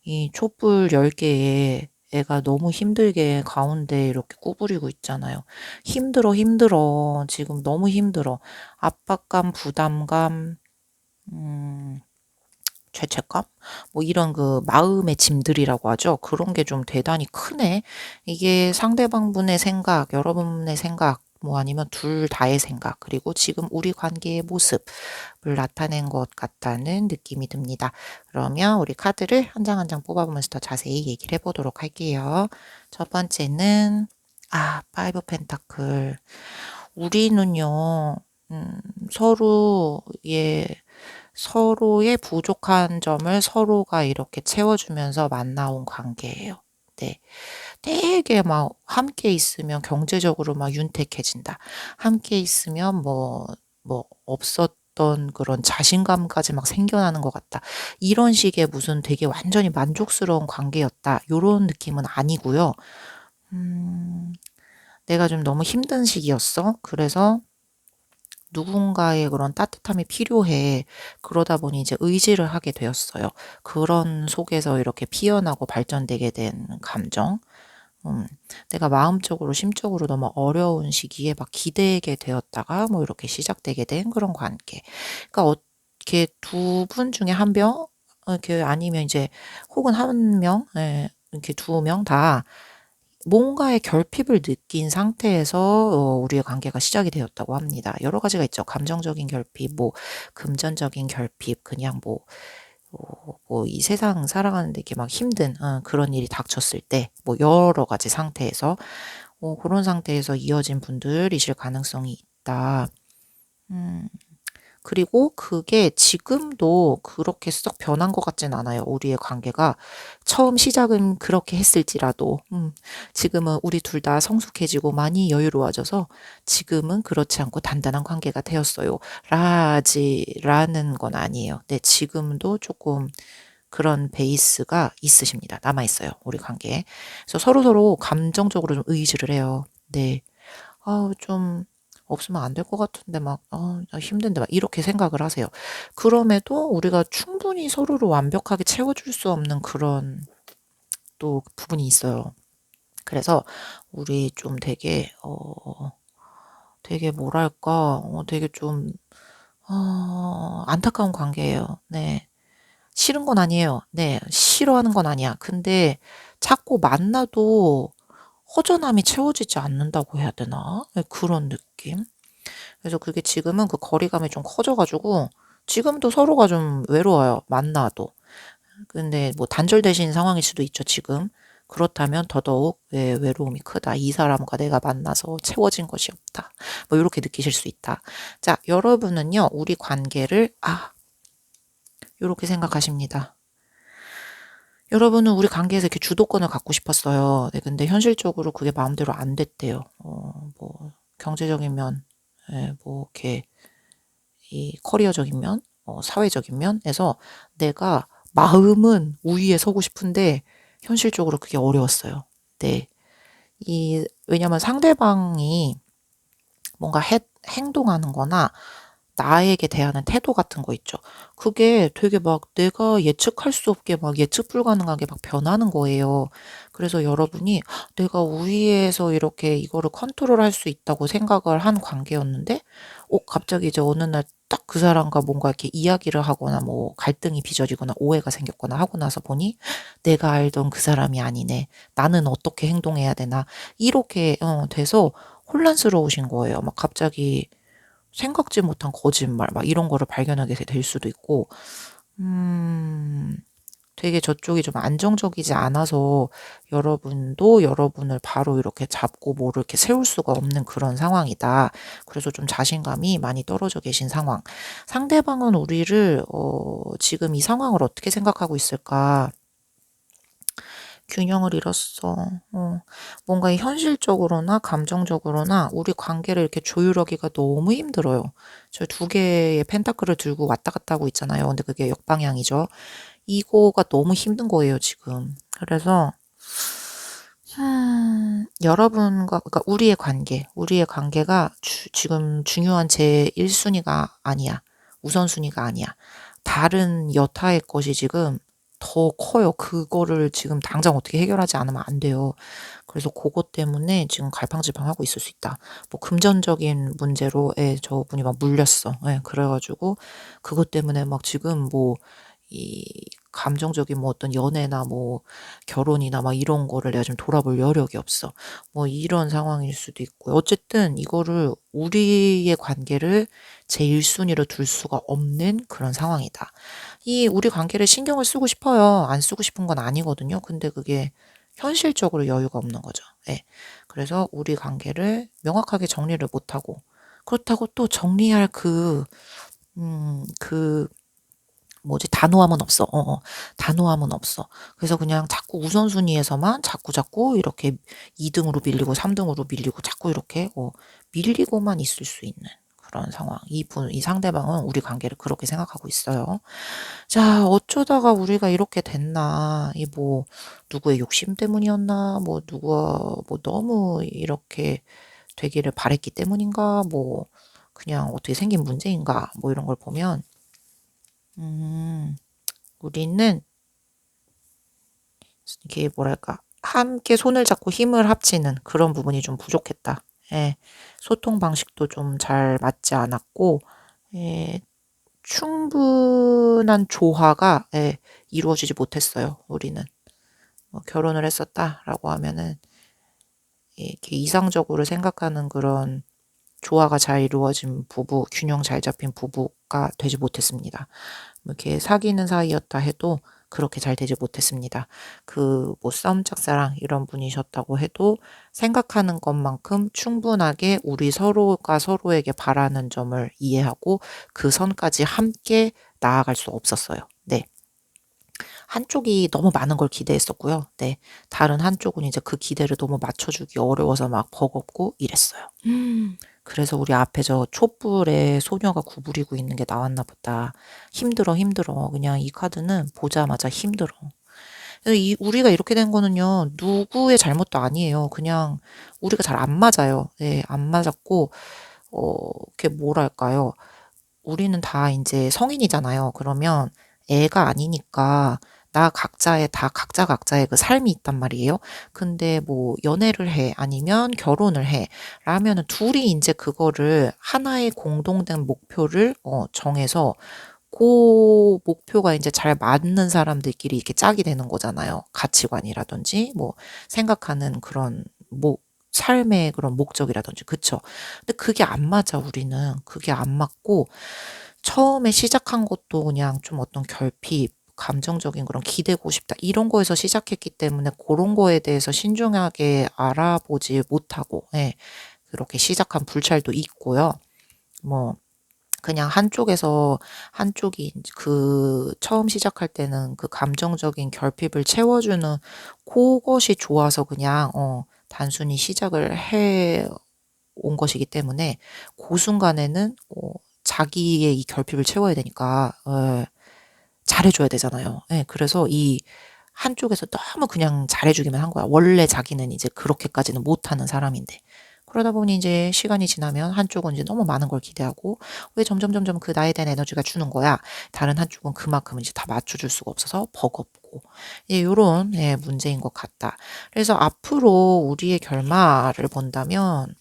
이 촛불 10개에 애가 너무 힘들게 가운데 이렇게 구부리고 있잖아요. 힘들어. 지금 너무 힘들어. 압박감, 부담감, 죄책감? 이런 그 마음의 짐들이라고 하죠. 그런 게 좀 대단히 크네. 이게 상대방분의 생각, 여러분의 생각, 아니면 둘 다의 생각, 그리고 지금 우리 관계의 모습을 나타낸 것 같다는 느낌이 듭니다. 그러면 우리 카드를 한 장 한 장 뽑아보면서 더 자세히 얘기를 해보도록 할게요. 첫 번째는, 파이브 펜타클. 우리는요, 서로의 부족한 점을 서로가 이렇게 채워주면서 만나온 관계예요. 네. 되게 막 함께 있으면 경제적으로 막 윤택해진다. 함께 있으면 없었던 그런 자신감까지 막 생겨나는 것 같다. 이런 식의 무슨 되게 완전히 만족스러운 관계였다. 요런 느낌은 아니고요. 내가 좀 너무 힘든 시기였어. 그래서 누군가의 그런 따뜻함이 필요해. 그러다 보니 이제 의지를 하게 되었어요. 그런 속에서 이렇게 피어나고 발전되게 된 감정. 내가 마음적으로, 심적으로 너무 어려운 시기에 막 기대게 되었다가 이렇게 시작되게 된 그런 관계. 그러니까 이렇게 두 분 중에 한 명, 이렇게 아니면 이제 혹은 한 명, 예, 이렇게 두 명 다 뭔가의 결핍을 느낀 상태에서 우리의 관계가 시작이 되었다고 합니다. 여러 가지가 있죠. 감정적인 결핍, 금전적인 결핍, 그냥 이 세상 살아가는데 이렇게 막 힘든 그런 일이 닥쳤을 때 여러 가지 상태에서 그런 상태에서 이어진 분들이실 가능성이 있다. 그리고 그게 지금도 그렇게 썩 변한 것 같진 않아요. 우리의 관계가 처음 시작은 그렇게 했을지라도 지금은 우리 둘 다 성숙해지고 많이 여유로워져서 지금은 그렇지 않고 단단한 관계가 되었어요. 라는 건 아니에요. 네, 지금도 조금 그런 베이스가 있으십니다. 남아있어요. 우리 관계에. 그래서 서로서로 감정적으로 좀 의지를 해요. 네. 좀 없으면 안 될 것 같은데 나 힘든데 이렇게 생각을 하세요. 그럼에도 우리가 충분히 서로를 완벽하게 채워줄 수 없는 그런 또 부분이 있어요. 그래서 우리 좀 되게 뭐랄까, 되게 좀, 안타까운 관계예요. 네. 싫은 건 아니에요. 네. 싫어하는 건 아니야. 근데 자꾸 만나도 허전함이 채워지지 않는다고 해야 되나? 네, 그런 느낌? 그래서 그게 지금은 그 거리감이 좀 커져가지고 지금도 서로가 좀 외로워요. 만나도. 근데 단절되신 상황일 수도 있죠, 지금. 그렇다면 더더욱 외로움이 크다. 이 사람과 내가 만나서 채워진 것이 없다. 이렇게 느끼실 수 있다. 자, 여러분은요, 우리 관계를, 이렇게 생각하십니다. 여러분은 우리 관계에서 이렇게 주도권을 갖고 싶었어요. 네, 근데 현실적으로 그게 마음대로 안 됐대요. 경제적인 면, 이렇게, 이 커리어적인 면, 사회적인 면에서 내가 마음은 우위에 서고 싶은데 현실적으로 그게 어려웠어요. 네. 왜냐면 상대방이 뭔가 행동하는 거나 나에게 대하는 태도 같은 거 있죠. 그게 되게 막 내가 예측할 수 없게 막 예측 불가능하게 막 변하는 거예요. 그래서 여러분이 내가 우위에서 이렇게 이거를 컨트롤할 수 있다고 생각을 한 관계였는데, 갑자기 이제 어느 날 딱 그 사람과 뭔가 이렇게 이야기를 하거나 갈등이 빚어지거나 오해가 생겼거나 하고 나서 보니 내가 알던 그 사람이 아니네. 나는 어떻게 행동해야 되나. 이렇게 돼서 혼란스러우신 거예요. 막 갑자기 생각지 못한 거짓말 막 이런 거를 발견하게 될 수도 있고 되게 저쪽이 좀 안정적이지 않아서 여러분도 여러분을 바로 이렇게 잡고 뭐를 이렇게 세울 수가 없는 그런 상황이다. 그래서 좀 자신감이 많이 떨어져 계신 상황. 상대방은 우리를 지금 이 상황을 어떻게 생각하고 있을까? 균형을 잃었어. 뭔가 현실적으로나 감정적으로나 우리 관계를 이렇게 조율하기가 너무 힘들어요. 저 두 개의 펜타클을 들고 왔다 갔다 하고 있잖아요. 근데 그게 역방향이죠. 이거가 너무 힘든 거예요, 지금. 그래서 여러분과 그러니까 우리의 관계가 지금 중요한 제 1순위가 아니야. 우선순위가 아니야. 다른 여타의 것이 지금 더 커요. 그거를 지금 당장 어떻게 해결하지 않으면 안 돼요. 그래서 그것 때문에 지금 갈팡질팡하고 있을 수 있다. 뭐 금전적인 문제로 저분이 막 물렸어. 그래 가지고 그것 때문에 막 지금 뭐 이 감정적인 뭐 어떤 연애나 뭐 결혼이나 막 이런 거를 내가 지금 돌아볼 여력이 없어. 뭐 이런 상황일 수도 있고요. 어쨌든 이거를 우리의 관계를 제 1순위로 둘 수가 없는 그런 상황이다. 이 우리 관계를 신경을 쓰고 싶어요. 안 쓰고 싶은 건 아니거든요. 근데 그게 현실적으로 여유가 없는 거죠. 예. 그래서 우리 관계를 명확하게 정리를 못하고 그렇다고 또 정리할 그 뭐지 단호함은 없어. 단호함은 없어. 그래서 그냥 자꾸 우선순위에서만 자꾸 이렇게 2등으로 밀리고 3등으로 밀리고 자꾸 이렇게 밀리고만 있을 수 있는 그런 상황. 이 상대방은 우리 관계를 그렇게 생각하고 있어요. 자, 어쩌다가 우리가 이렇게 됐나. 이 뭐 누구의 욕심 때문이었나? 뭐 누가 뭐 너무 이렇게 되기를 바랬기 때문인가? 뭐 그냥 어떻게 생긴 문제인가? 뭐 이런 걸 보면 우리는 이게 뭐랄까 함께 손을 잡고 힘을 합치는 그런 부분이 좀 부족했다. 소통 방식도 좀 잘 맞지 않았고 충분한 조화가 이루어지지 못했어요. 우리는 뭐 결혼을 했었다라고 하면은 이렇게 이상적으로 생각하는 그런 조화가 잘 이루어진 부부, 균형 잘 잡힌 부부가 되지 못했습니다. 뭐 이렇게 사귀는 사이였다 해도 그렇게 잘 되지 못했습니다. 뭐 싸움짝사랑 이런 분이셨다고 해도 생각하는 것만큼 충분하게 우리 서로가 서로에게 바라는 점을 이해하고 그 선까지 함께 나아갈 수 없었어요. 네. 한쪽이 너무 많은 걸 기대했었고요. 네. 다른 한쪽은 이제 그 기대를 너무 맞춰주기 어려워서 막 버겁고 이랬어요. 그래서 우리 앞에 저 촛불에 소녀가 구부리고 있는 게 나왔나 보다. 힘들어, 힘들어. 그냥 이 카드는 보자마자 힘들어. 그래서 우리가 이렇게 된 거는요, 누구의 잘못도 아니에요. 그냥 우리가 잘 안 맞아요. 네, 안 맞았고, 그게 뭐랄까요. 우리는 다 이제 성인이잖아요. 그러면 애가 아니니까 각자의 그 삶이 있단 말이에요. 근데 뭐 연애를 해 아니면 결혼을 해 라면은 둘이 이제 그거를 하나의 공동된 목표를 정해서 그 목표가 이제 잘 맞는 사람들끼리 이렇게 짝이 되는 거잖아요. 가치관이라든지 뭐 생각하는 그런 뭐 삶의 그런 목적이라든지 그쵸? 근데 그게 안 맞아 우리는. 그게 안 맞고 처음에 시작한 것도 그냥 좀 어떤 결핍, 감정적인 그런 기대고 싶다 이런 거에서 시작했기 때문에 그런 거에 대해서 신중하게 알아보지 못하고 그렇게 시작한 불찰도 있고요. 뭐 그냥 한쪽이 처음 시작할 때는 그 감정적인 결핍을 채워주는 그것이 좋아서 그냥 단순히 시작을 해 온 것이기 때문에 그 순간에는 자기의 이 결핍을 채워야 되니까 잘해줘야 되잖아요. 그래서 이 한쪽에서 너무 그냥 잘해주기만 한 거야. 원래 자기는 이제 그렇게까지는 못하는 사람인데. 그러다 보니 이제 시간이 지나면 한쪽은 이제 너무 많은 걸 기대하고 왜 점점 그 나에 대한 에너지가 주는 거야. 다른 한쪽은 그만큼 이제 다 맞춰줄 수가 없어서 버겁고 요런 문제인 것 같다. 그래서 앞으로 우리의 결말을 본다면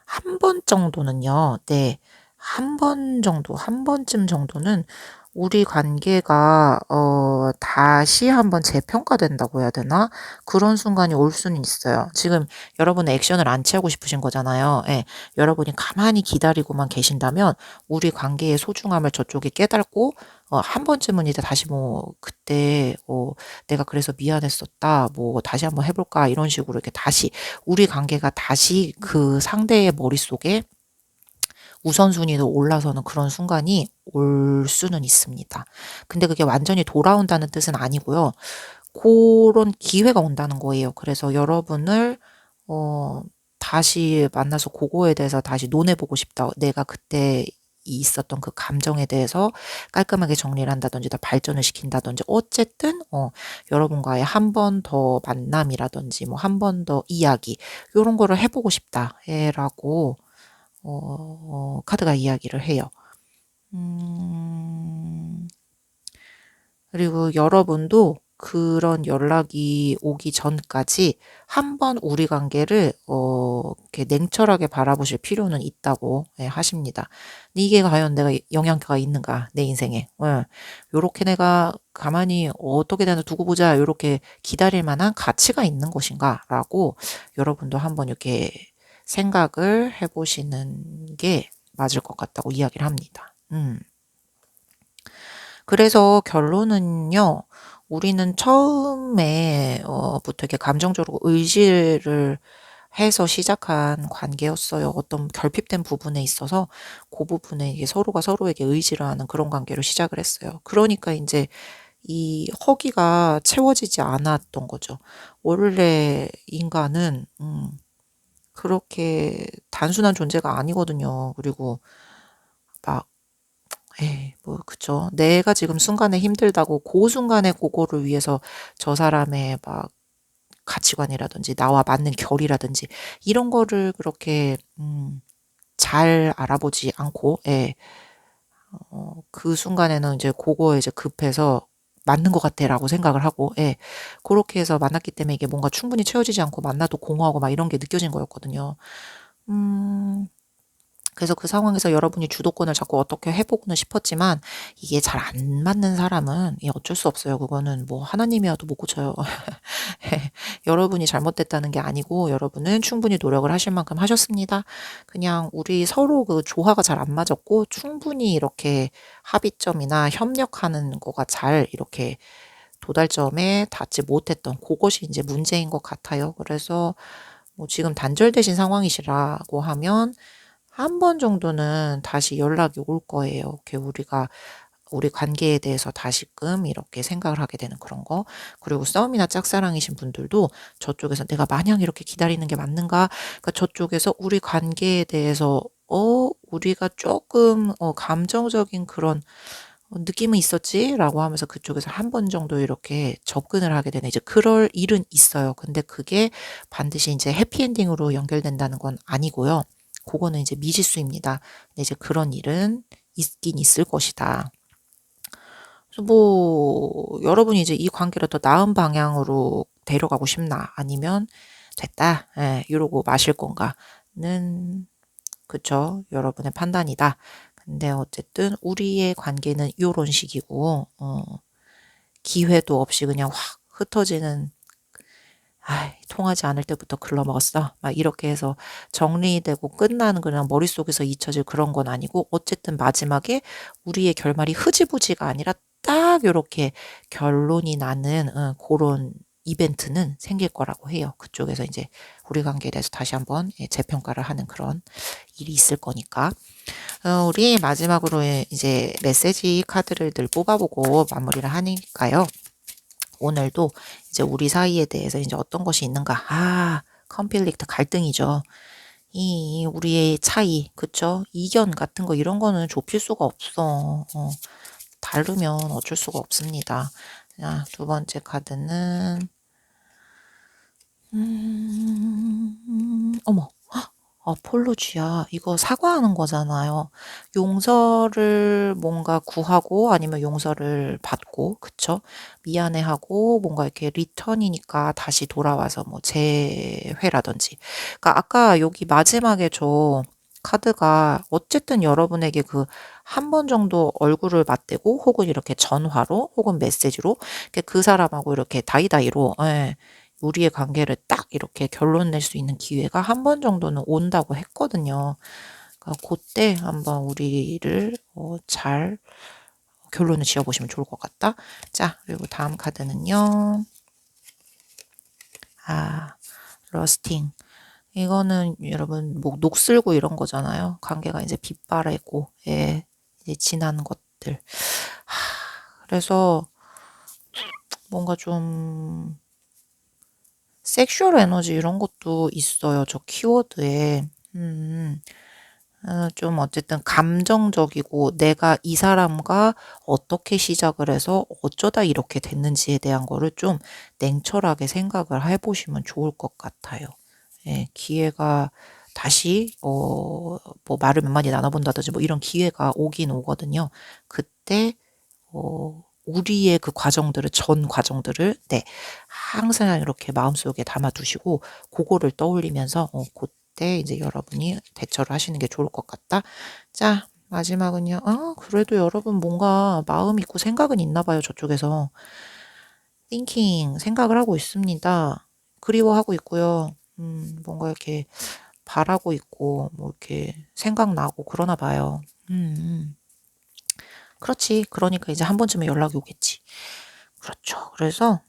한 번 정도는요. 네. 한 번쯤 정도는 우리 관계가 다시 한번 재평가된다고 해야 되나? 그런 순간이 올 수는 있어요. 지금 여러분은 액션을 안 취하고 싶으신 거잖아요. 예. 여러분이 가만히 기다리고만 계신다면 우리 관계의 소중함을 저쪽이 깨닫고 한 번쯤은 이제 다시 뭐 그때 내가 그래서 미안했었다. 뭐 다시 한번 해볼까? 이런 식으로 이렇게 다시 우리 관계가 다시 그 상대의 머릿속에 우선순위도 올라서는 그런 순간이 올 수는 있습니다. 근데 그게 완전히 돌아온다는 뜻은 아니고요. 그런 기회가 온다는 거예요. 그래서 여러분을 어, 다시 만나서 그거에 대해서 다시 논해보고 싶다. 내가 그때 있었던 그 감정에 대해서 깔끔하게 정리를 한다든지 더 발전을 시킨다든지 어쨌든 여러분과의 한 번 더 만남이라든지 뭐 한 번 더 이야기 요런 거를 해보고 싶다라고 카드가 이야기를 해요. 그리고 여러분도 그런 연락이 오기 전까지 한번 우리 관계를 이렇게 냉철하게 바라보실 필요는 있다고 하십니다. 이게 과연 내가 영향가 있는가 내 인생에. 요렇게 내가 가만히 어떻게 되나 두고 보자 요렇게 기다릴 만한 가치가 있는 것인가 라고 여러분도 한번 이렇게 생각을 해보시는 게 맞을 것 같다고 이야기를 합니다. 그래서 결론은요, 우리는 처음에 부터 이렇게 감정적으로 의지를 해서 시작한 관계였어요. 어떤 결핍된 부분에 있어서 그 부분에 이게 서로가 서로에게 의지를 하는 그런 관계로 시작을 했어요. 그러니까 이제 이 허기가 채워지지 않았던 거죠. 원래 인간은 그렇게 단순한 존재가 아니거든요. 그리고 막 뭐 그쵸. 내가 지금 순간에 힘들다고 그 순간에 그거를 위해서 저 사람의 막 가치관이라든지 나와 맞는 결이라든지 이런 거를 그렇게 잘 알아보지 않고 그 순간에는 이제 그거에 이제 급해서 맞는 것 같아라고 생각을 하고 그렇게 해서 만났기 때문에 이게 뭔가 충분히 채워지지 않고 만나도 공허하고 막 이런 게 느껴진 거였거든요. 음. 그래서 그 상황에서 여러분이 주도권을 잡고 어떻게 해보고는 싶었지만 이게 잘 안 맞는 사람은 어쩔 수 없어요. 그거는 뭐 하나님이어도 못 고쳐요. 여러분이 잘못됐다는 게 아니고 여러분은 충분히 노력을 하실 만큼 하셨습니다. 그냥 우리 서로 그 조화가 잘 안 맞았고 충분히 이렇게 합의점이나 협력하는 거가 잘 이렇게 도달점에 닿지 못했던 그것이 이제 문제인 것 같아요. 그래서 뭐 지금 단절되신 상황이시라고 하면 한 번 정도는 다시 연락이 올 거예요. 이렇게 우리 관계에 대해서 다시금 이렇게 생각을 하게 되는 그런 거. 그리고 싸움이나 짝사랑이신 분들도 저쪽에서 내가 마냥 이렇게 기다리는 게 맞는가? 그러니까 저쪽에서 우리 관계에 대해서 우리가 조금 감정적인 그런 느낌은 있었지? 라고 하면서 그쪽에서 한 번 정도 이렇게 접근을 하게 되는 이제 그럴 일은 있어요. 근데 그게 반드시 이제 해피엔딩으로 연결된다는 건 아니고요. 그거는 이제 미지수입니다. 근데 이제 그런 일은 있긴 있을 것이다. 그래서 뭐 여러분이 이제 이 관계를 더 나은 방향으로 데려가고 싶나 아니면 됐다 이러고 마실 건가는 그쵸 여러분의 판단이다. 근데 어쨌든 우리의 관계는 요런 식이고 기회도 없이 그냥 확 흩어지는 통하지 않을 때부터 글러먹었어. 막 이렇게 해서 정리되고 끝나는 그냥 머릿속에서 잊혀질 그런 건 아니고 어쨌든 마지막에 우리의 결말이 흐지부지가 아니라 딱 요렇게 결론이 나는 그런 이벤트는 생길 거라고 해요. 그쪽에서 이제 우리 관계에 대해서 다시 한번 재평가를 하는 그런 일이 있을 거니까. 우리 마지막으로 이제 메시지 카드를 늘 뽑아보고 마무리를 하니까요. 오늘도 이제 우리 사이에 대해서 이제 어떤 것이 있는가. 컨플릭트 갈등이죠. 이 우리의 차이, 그쵸? 이견 같은 거 이런 거는 좁힐 수가 없어. 다르면 어쩔 수가 없습니다. 자, 두 번째 카드는 어머. 아폴로지야. 이거 사과하는 거잖아요. 용서를 뭔가 구하고 아니면 용서를 받고, 그쵸? 미안해하고 뭔가 이렇게 리턴이니까 다시 돌아와서 뭐 재회라든지. 그러니까 아까 여기 마지막에 저 카드가 어쨌든 여러분에게 그 한 번 정도 얼굴을 맞대고 혹은 이렇게 전화로 혹은 메시지로 그 사람하고 이렇게 다이다이로 예, 우리의 관계를 딱 이렇게 결론 낼 수 있는 기회가 한 번 정도는 온다고 했거든요. 그러니까 그때 한번 우리를 잘 결론을 지어보시면 좋을 것 같다. 자, 그리고 다음 카드는요. 아, 러스팅. 이거는 여러분 뭐 녹슬고 이런 거잖아요. 관계가 이제 빛바래고 예, 이제 지난 것들. 그래서 뭔가 좀 섹슈얼 에너지 이런 것도 있어요. 저 키워드에. 좀 어쨌든 감정적이고 내가 이 사람과 어떻게 시작을 해서 어쩌다 이렇게 됐는지에 대한 거를 좀 냉철하게 생각을 해보시면 좋을 것 같아요. 예, 기회가 다시 뭐 말을 몇 마디 나눠본다든지 뭐 이런 기회가 오긴 오거든요. 그때 우리의 그 과정들을 전 과정들을 네, 항상 이렇게 마음속에 담아두시고 그거를 떠올리면서 그때 이제 여러분이 대처를 하시는 게 좋을 것 같다. 자, 마지막은요. 그래도 여러분 뭔가 마음 있고 생각은 있나 봐요. 저쪽에서. thinking 생각을 하고 있습니다. 그리워하고 있고요. 뭔가 이렇게 바라고 있고 뭐 이렇게 생각나고 그러나 봐요. 그렇지. 그러니까 이제 한 번쯤은 연락이 오겠지. 그렇죠. 그래서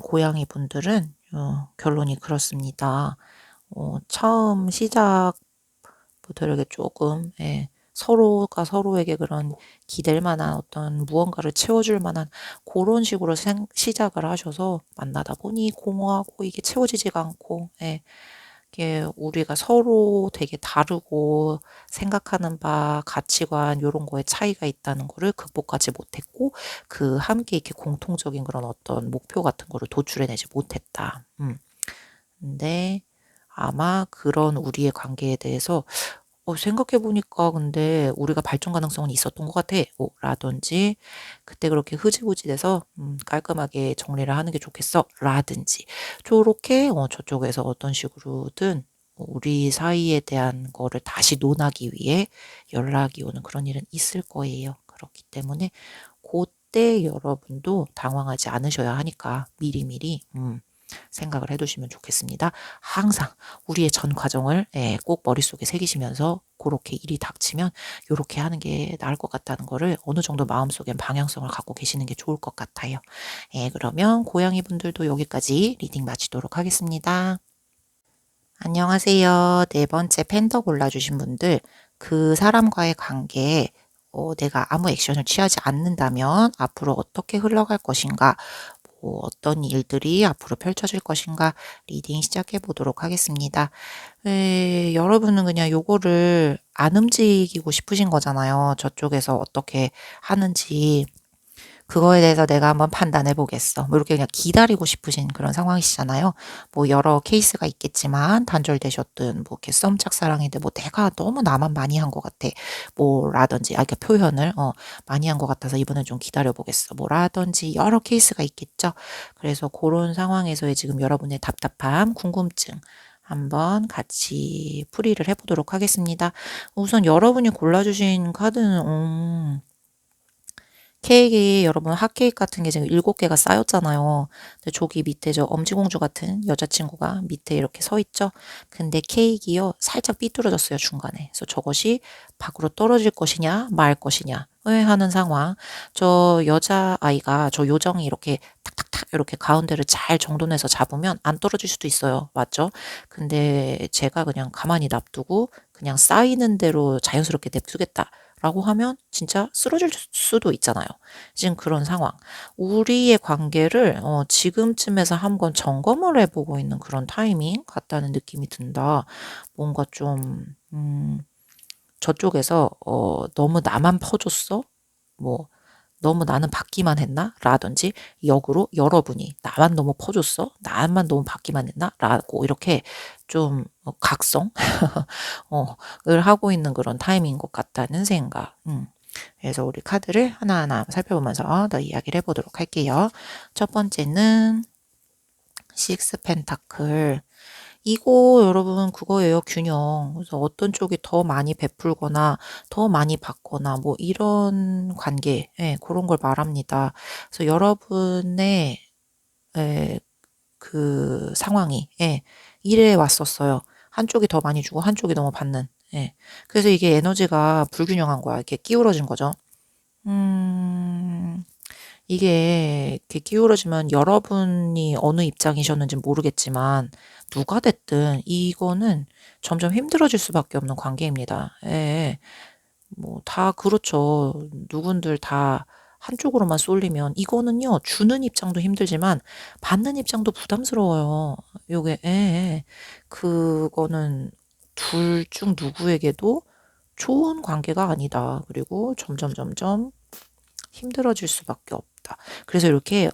고양이 분들은 결론이 그렇습니다. 처음 시작부터 이렇게 조금 예, 서로가 서로에게 그런 기댈 만한 어떤 무언가를 채워줄 만한 그런 식으로 시작을 하셔서 만나다 보니 공허하고 이게 채워지지가 않고 예, 이게 우리가 서로 되게 다르고 생각하는 바, 가치관 요런 거에 차이가 있다는 거를 극복하지 못했고 그 함께 이렇게 공통적인 그런 어떤 목표 같은 거를 도출해내지 못했다. 근데 아마 그런 우리의 관계에 대해서 생각해보니까 근데 우리가 발전 가능성은 있었던 것 같아. 라든지, 그때 그렇게 흐지부지 돼서, 깔끔하게 정리를 하는 게 좋겠어. 라든지, 저렇게, 저쪽에서 어떤 식으로든 우리 사이에 대한 거를 다시 논하기 위해 연락이 오는 그런 일은 있을 거예요. 그렇기 때문에, 그때 여러분도 당황하지 않으셔야 하니까 미리미리, 생각을 해두시면 좋겠습니다. 항상 우리의 전 과정을 꼭 머릿속에 새기시면서 그렇게 일이 닥치면 이렇게 하는 게 나을 것 같다는 거를 어느 정도 마음속에 방향성을 갖고 계시는 게 좋을 것 같아요. 그러면 고양이 분들도 여기까지 리딩 마치도록 하겠습니다. 안녕하세요. 네 번째 팬더 골라주신 분들, 그 사람과의 관계에 내가 아무 액션을 취하지 않는다면 앞으로 어떻게 흘러갈 것인가, 뭐 어떤 일들이 앞으로 펼쳐질 것인가 리딩 시작해 보도록 하겠습니다. 여러분은 그냥 요거를 안 움직이고 싶으신 거잖아요. 저쪽에서 어떻게 하는지. 그거에 대해서 내가 한번 판단해 보겠어. 뭐 이렇게 그냥 기다리고 싶으신 그런 상황이시잖아요. 뭐 여러 케이스가 있겠지만 단절되셨든 뭐 이렇게 썸 짝사랑인데 뭐 내가 너무 나만 많이 한 것 같아. 뭐 라든지 이렇게 표현을 많이 한 것 같아서 이번엔 좀 기다려 보겠어. 뭐 라든지 여러 케이스가 있겠죠. 그래서 그런 상황에서의 지금 여러분의 답답함, 궁금증 한번 같이 풀이를 해보도록 하겠습니다. 우선 여러분이 골라주신 카드는 케이크 여러분 핫케이크 같은 게 지금 7개가 쌓였잖아요. 근데 저기 밑에 저 엄지공주 같은 여자친구가 밑에 이렇게 서 있죠. 근데 케이크요 살짝 삐뚤어졌어요 중간에. 그래서 저것이 밖으로 떨어질 것이냐 말 것이냐 하는 상황. 저 여자아이가 저 요정이 이렇게 탁탁탁 이렇게 가운데를 잘 정돈해서 잡으면 안 떨어질 수도 있어요. 맞죠? 근데 제가 그냥 가만히 놔두고 그냥 쌓이는 대로 자연스럽게 냅두겠다. 라고 하면 진짜 쓰러질 수도 있잖아요. 지금 그런 상황. 우리의 관계를 지금쯤에서 한번 점검을 해보고 있는 그런 타이밍 같다는 느낌이 든다. 뭔가 좀 저쪽에서 너무 나만 퍼줬어? 뭐 너무 나는 받기만 했나? 라든지 역으로 여러분이 나만 너무 퍼줬어? 나만 너무 받기만 했나? 라고 이렇게 좀 각성 을 하고 있는 그런 타임인 것 같다는 생각. 그래서 우리 카드를 하나하나 살펴보면서 더 이야기를 해보도록 할게요. 첫 번째는 식스 펜타클. 이거 여러분 그거예요, 균형. 그래서 어떤 쪽이 더 많이 베풀거나 더 많이 받거나 뭐 이런 관계, 예, 그런 걸 말합니다. 그래서 여러분의 예, 그 상황이 예, 이래 왔었어요. 한쪽이 더 많이 주고 한쪽이 너무 받는. 예. 그래서 이게 에너지가 불균형한 거야. 이렇게 기울어진 거죠. 음, 이게 이렇게 기울어지면 여러분이 어느 입장이셨는지 모르겠지만 누가 됐든 이거는 점점 힘들어질 수밖에 없는 관계입니다. 예. 뭐 다 그렇죠. 누군들 다 한쪽으로만 쏠리면 이거는요. 주는 입장도 힘들지만 받는 입장도 부담스러워요. 요게 예. 그거는 둘 중 누구에게도 좋은 관계가 아니다. 그리고 점점 힘들어질 수밖에 없다. 그래서 이렇게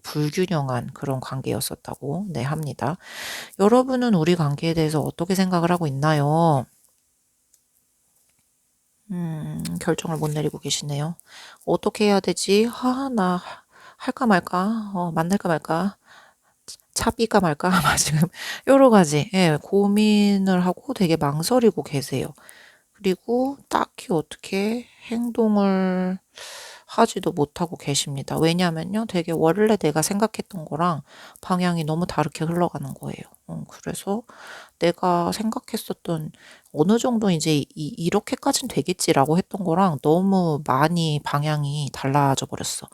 불균형한 그런 관계였었다고 네 합니다. 여러분은 우리 관계에 대해서 어떻게 생각을 하고 있나요? 결정을 못 내리고 계시네요. 어떻게 해야 되지? 나 할까 말까? 만날까 말까? 차비가 말까? 막 지금 여러 가지 예, 고민을 하고 되게 망설이고 계세요. 그리고 딱히 어떻게 행동을 하지도 못하고 계십니다. 왜냐면요. 되게 원래 내가 생각했던 거랑 방향이 너무 다르게 흘러가는 거예요. 그래서 내가 생각했었던 어느 정도 이제 이렇게까진 되겠지라고 했던 거랑 너무 많이 방향이 달라져 버렸어.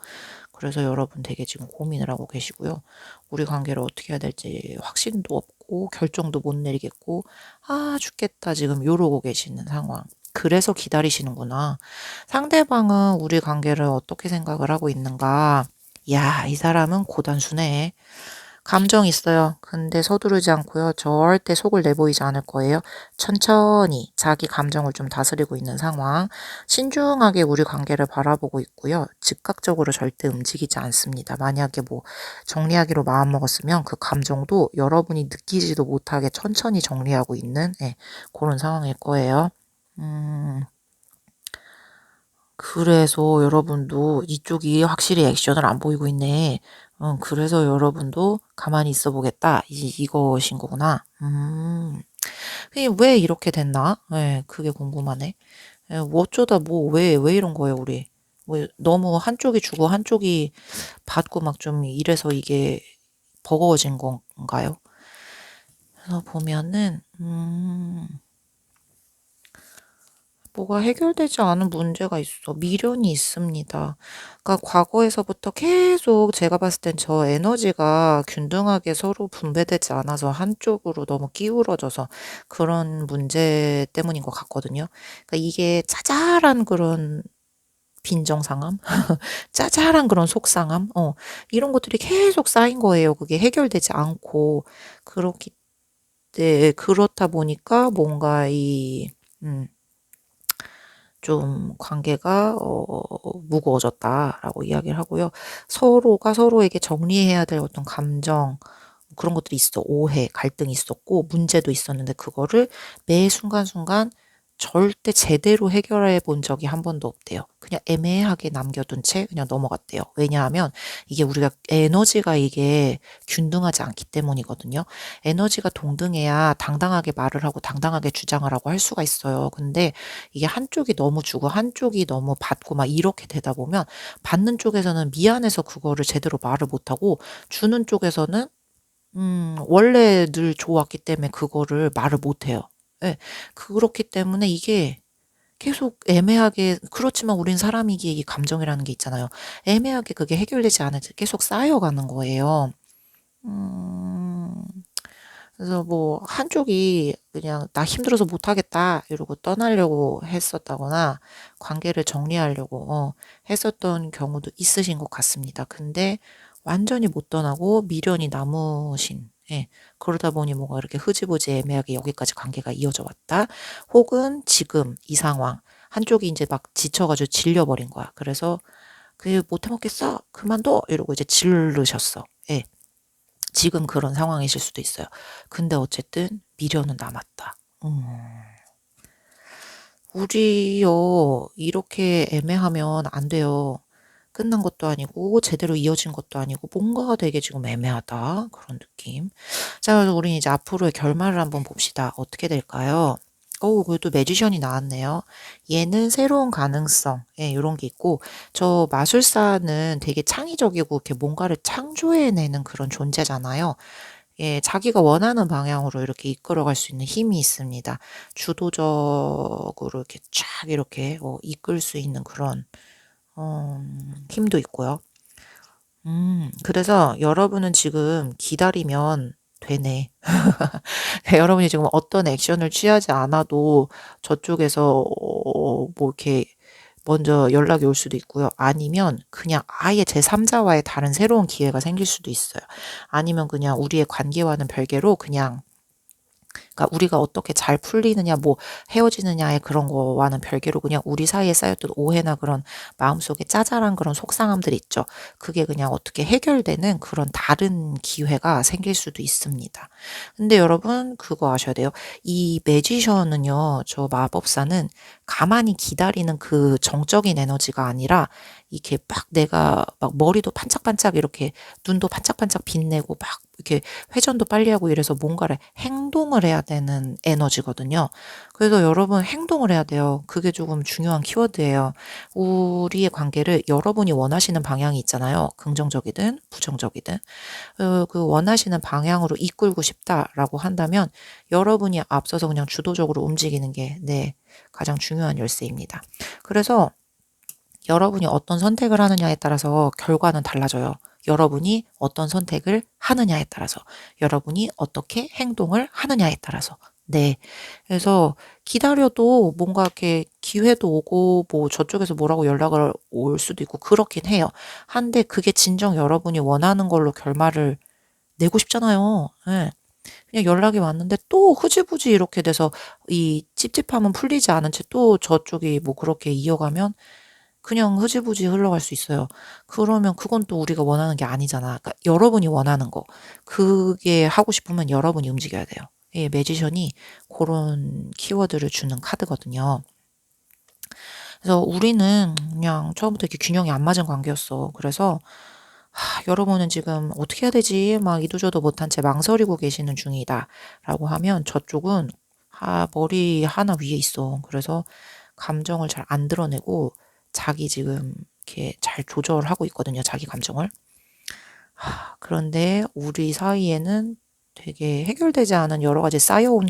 그래서 여러분 되게 지금 고민을 하고 계시고요. 우리 관계를 어떻게 해야 될지 확신도 없고 결정도 못 내리겠고 죽겠다 지금 요러고 계시는 상황. 그래서 기다리시는구나. 상대방은 우리 관계를 어떻게 생각을 하고 있는가? 야, 이 사람은 고단수네. 감정 있어요. 근데 서두르지 않고요. 절대 속을 내보이지 않을 거예요. 천천히 자기 감정을 좀 다스리고 있는 상황. 신중하게 우리 관계를 바라보고 있고요. 즉각적으로 절대 움직이지 않습니다. 만약에 뭐 정리하기로 마음먹었으면 그 감정도 여러분이 느끼지도 못하게 천천히 정리하고 있는 예, 그런 상황일 거예요. 음, 그래서 여러분도 이쪽이 확실히 액션을 안 보이고 있네. 그래서 여러분도 가만히 있어 보겠다. 이것인 거구나. 그게 왜 이렇게 됐나? 예, 그게 궁금하네. 예, 뭐 어쩌다 뭐, 왜 이런 거예요, 우리? 뭐, 너무 한쪽이 주고 한쪽이 받고 막 좀 이래서 이게 버거워진 건가요? 그래서 보면은, 뭐가 해결되지 않은 문제가 있어. 미련이 있습니다. 그러니까 과거에서부터 계속 제가 봤을 땐 저 에너지가 균등하게 서로 분배되지 않아서 한쪽으로 너무 기울어져서 그런 문제 때문인 것 같거든요. 그러니까 이게 짜잘한 그런 빈정상함, 짜잘한 그런 속상함, 이런 것들이 계속 쌓인 거예요. 그게 해결되지 않고 그렇기 때 그렇다 보니까 뭔가 음, 좀 관계가 무거워졌다라고 이야기를 하고요. 서로가 서로에게 정리해야 될 어떤 감정 그런 것들이 있어. 오해, 갈등이 있었고 문제도 있었는데 그거를 매 순간순간 절대 제대로 해결해 본 적이 한 번도 없대요. 그냥 애매하게 남겨둔 채 그냥 넘어갔대요. 왜냐하면 이게 우리가 에너지가 이게 균등하지 않기 때문이거든요. 에너지가 동등해야 당당하게 말을 하고 당당하게 주장을 하고 할 수가 있어요. 근데 이게 한쪽이 너무 주고 한쪽이 너무 받고 막 이렇게 되다 보면 받는 쪽에서는 미안해서 그거를 제대로 말을 못하고 주는 쪽에서는 원래 늘 좋았기 때문에 그거를 말을 못해요. 예. 그렇기 때문에 이게 계속 애매하게 그렇지만 우린 사람이기에 이 감정이라는 게 있잖아요. 애매하게 그게 해결되지 않을 때 계속 쌓여가는 거예요. 음. 그래서 뭐 한쪽이 그냥 "나 힘들어서 못 하겠다." 이러고 떠나려고 했었다거나 관계를 정리하려고 했었던 경우도 있으신 것 같습니다. 근데 완전히 못 떠나고 미련이 남으신 예. 그러다 보니 뭔가 이렇게 흐지부지 애매하게 여기까지 관계가 이어져 왔다. 혹은 지금 이 상황 한쪽이 인제 막 지쳐 가지고 질려 버린 거야. 그래서 "그 못 해 먹겠어. 그만둬." 이러고 이제 지르셨어. 예. 지금 그런 상황이실 수도 있어요. 근데 어쨌든 미련은 남았다. 우리요, 이렇게 애매하면 안 돼요. 끝난 것도 아니고 제대로 이어진 것도 아니고 뭔가가 되게 지금 애매하다. 그런 느낌. 자, 그래서 우리 이제 앞으로의 결말을 한번 봅시다. 어떻게 될까요? 그래도 매지션이 나왔네요. 얘는 새로운 가능성, 예, 이런 게 있고, 저 마술사는 되게 창의적이고, 이렇게 뭔가를 창조해내는 그런 존재잖아요. 예, 자기가 원하는 방향으로 이렇게 이끌어갈 수 있는 힘이 있습니다. 주도적으로 이렇게 쫙 이렇게 이끌 수 있는 그런 힘도 있고요. 그래서 여러분은 지금 기다리면 되네. 여러분이 지금 어떤 액션을 취하지 않아도 저쪽에서 뭐 이렇게 먼저 연락이 올 수도 있고요. 아니면 그냥 아예 제3자와의 다른 새로운 기회가 생길 수도 있어요. 아니면 그냥 우리의 관계와는 별개로 그냥 그러니까 우리가 어떻게 잘 풀리느냐, 뭐 헤어지느냐의 그런 거와는 별개로 그냥 우리 사이에 쌓였던 오해나 그런 마음속에 짜잘한 그런 속상함들이 있죠. 그게 그냥 어떻게 해결되는 그런 다른 기회가 생길 수도 있습니다. 근데 여러분 그거 아셔야 돼요. 이 매지션은요, 저 마법사는 가만히 기다리는 그 정적인 에너지가 아니라 이렇게 막 내가 막 머리도 반짝반짝 이렇게 눈도 반짝반짝 빛내고 막 이렇게 회전도 빨리 하고 이래서 뭔가를 행동을 해야 되는 에너지거든요. 그래서 여러분 행동을 해야 돼요. 그게 조금 중요한 키워드예요. 우리의 관계를 여러분이 원하시는 방향이 있잖아요. 긍정적이든 부정적이든. 그 원하시는 방향으로 이끌고 싶다라고 한다면 여러분이 앞서서 그냥 주도적으로 움직이는 게 네, 가장 중요한 열쇠입니다. 그래서 여러분이 어떤 선택을 하느냐에 따라서 결과는 달라져요. 여러분이 어떤 선택을 하느냐에 따라서, 여러분이 어떻게 행동을 하느냐에 따라서. 네. 그래서 기다려도 뭔가 이렇게 기회도 오고, 뭐 저쪽에서 뭐라고 연락을 올 수도 있고, 그렇긴 해요. 한데 그게 진정 여러분이 원하는 걸로 결말을 내고 싶잖아요. 예. 그냥 연락이 왔는데 또 흐지부지 이렇게 돼서 이 찝찝함은 풀리지 않은 채 또 저쪽이 뭐 그렇게 이어가면 그냥 흐지부지 흘러갈 수 있어요. 그러면 그건 또 우리가 원하는 게 아니잖아. 그러니까 여러분이 원하는 거. 그게 하고 싶으면 여러분이 움직여야 돼요. 예, 매지션이 그런 키워드를 주는 카드거든요. 그래서 우리는 그냥 처음부터 이렇게 균형이 안 맞은 관계였어. 그래서 여러분은 지금 어떻게 해야 되지? 막 이도저도 못한 채 망설이고 계시는 중이다. 라고 하면 저쪽은 머리 하나 위에 있어. 그래서 감정을 잘 안 드러내고 자기 지금 이렇게 잘 조절하고 있거든요. 자기 감정을. 그런데 우리 사이에는 되게 해결되지 않은 여러 가지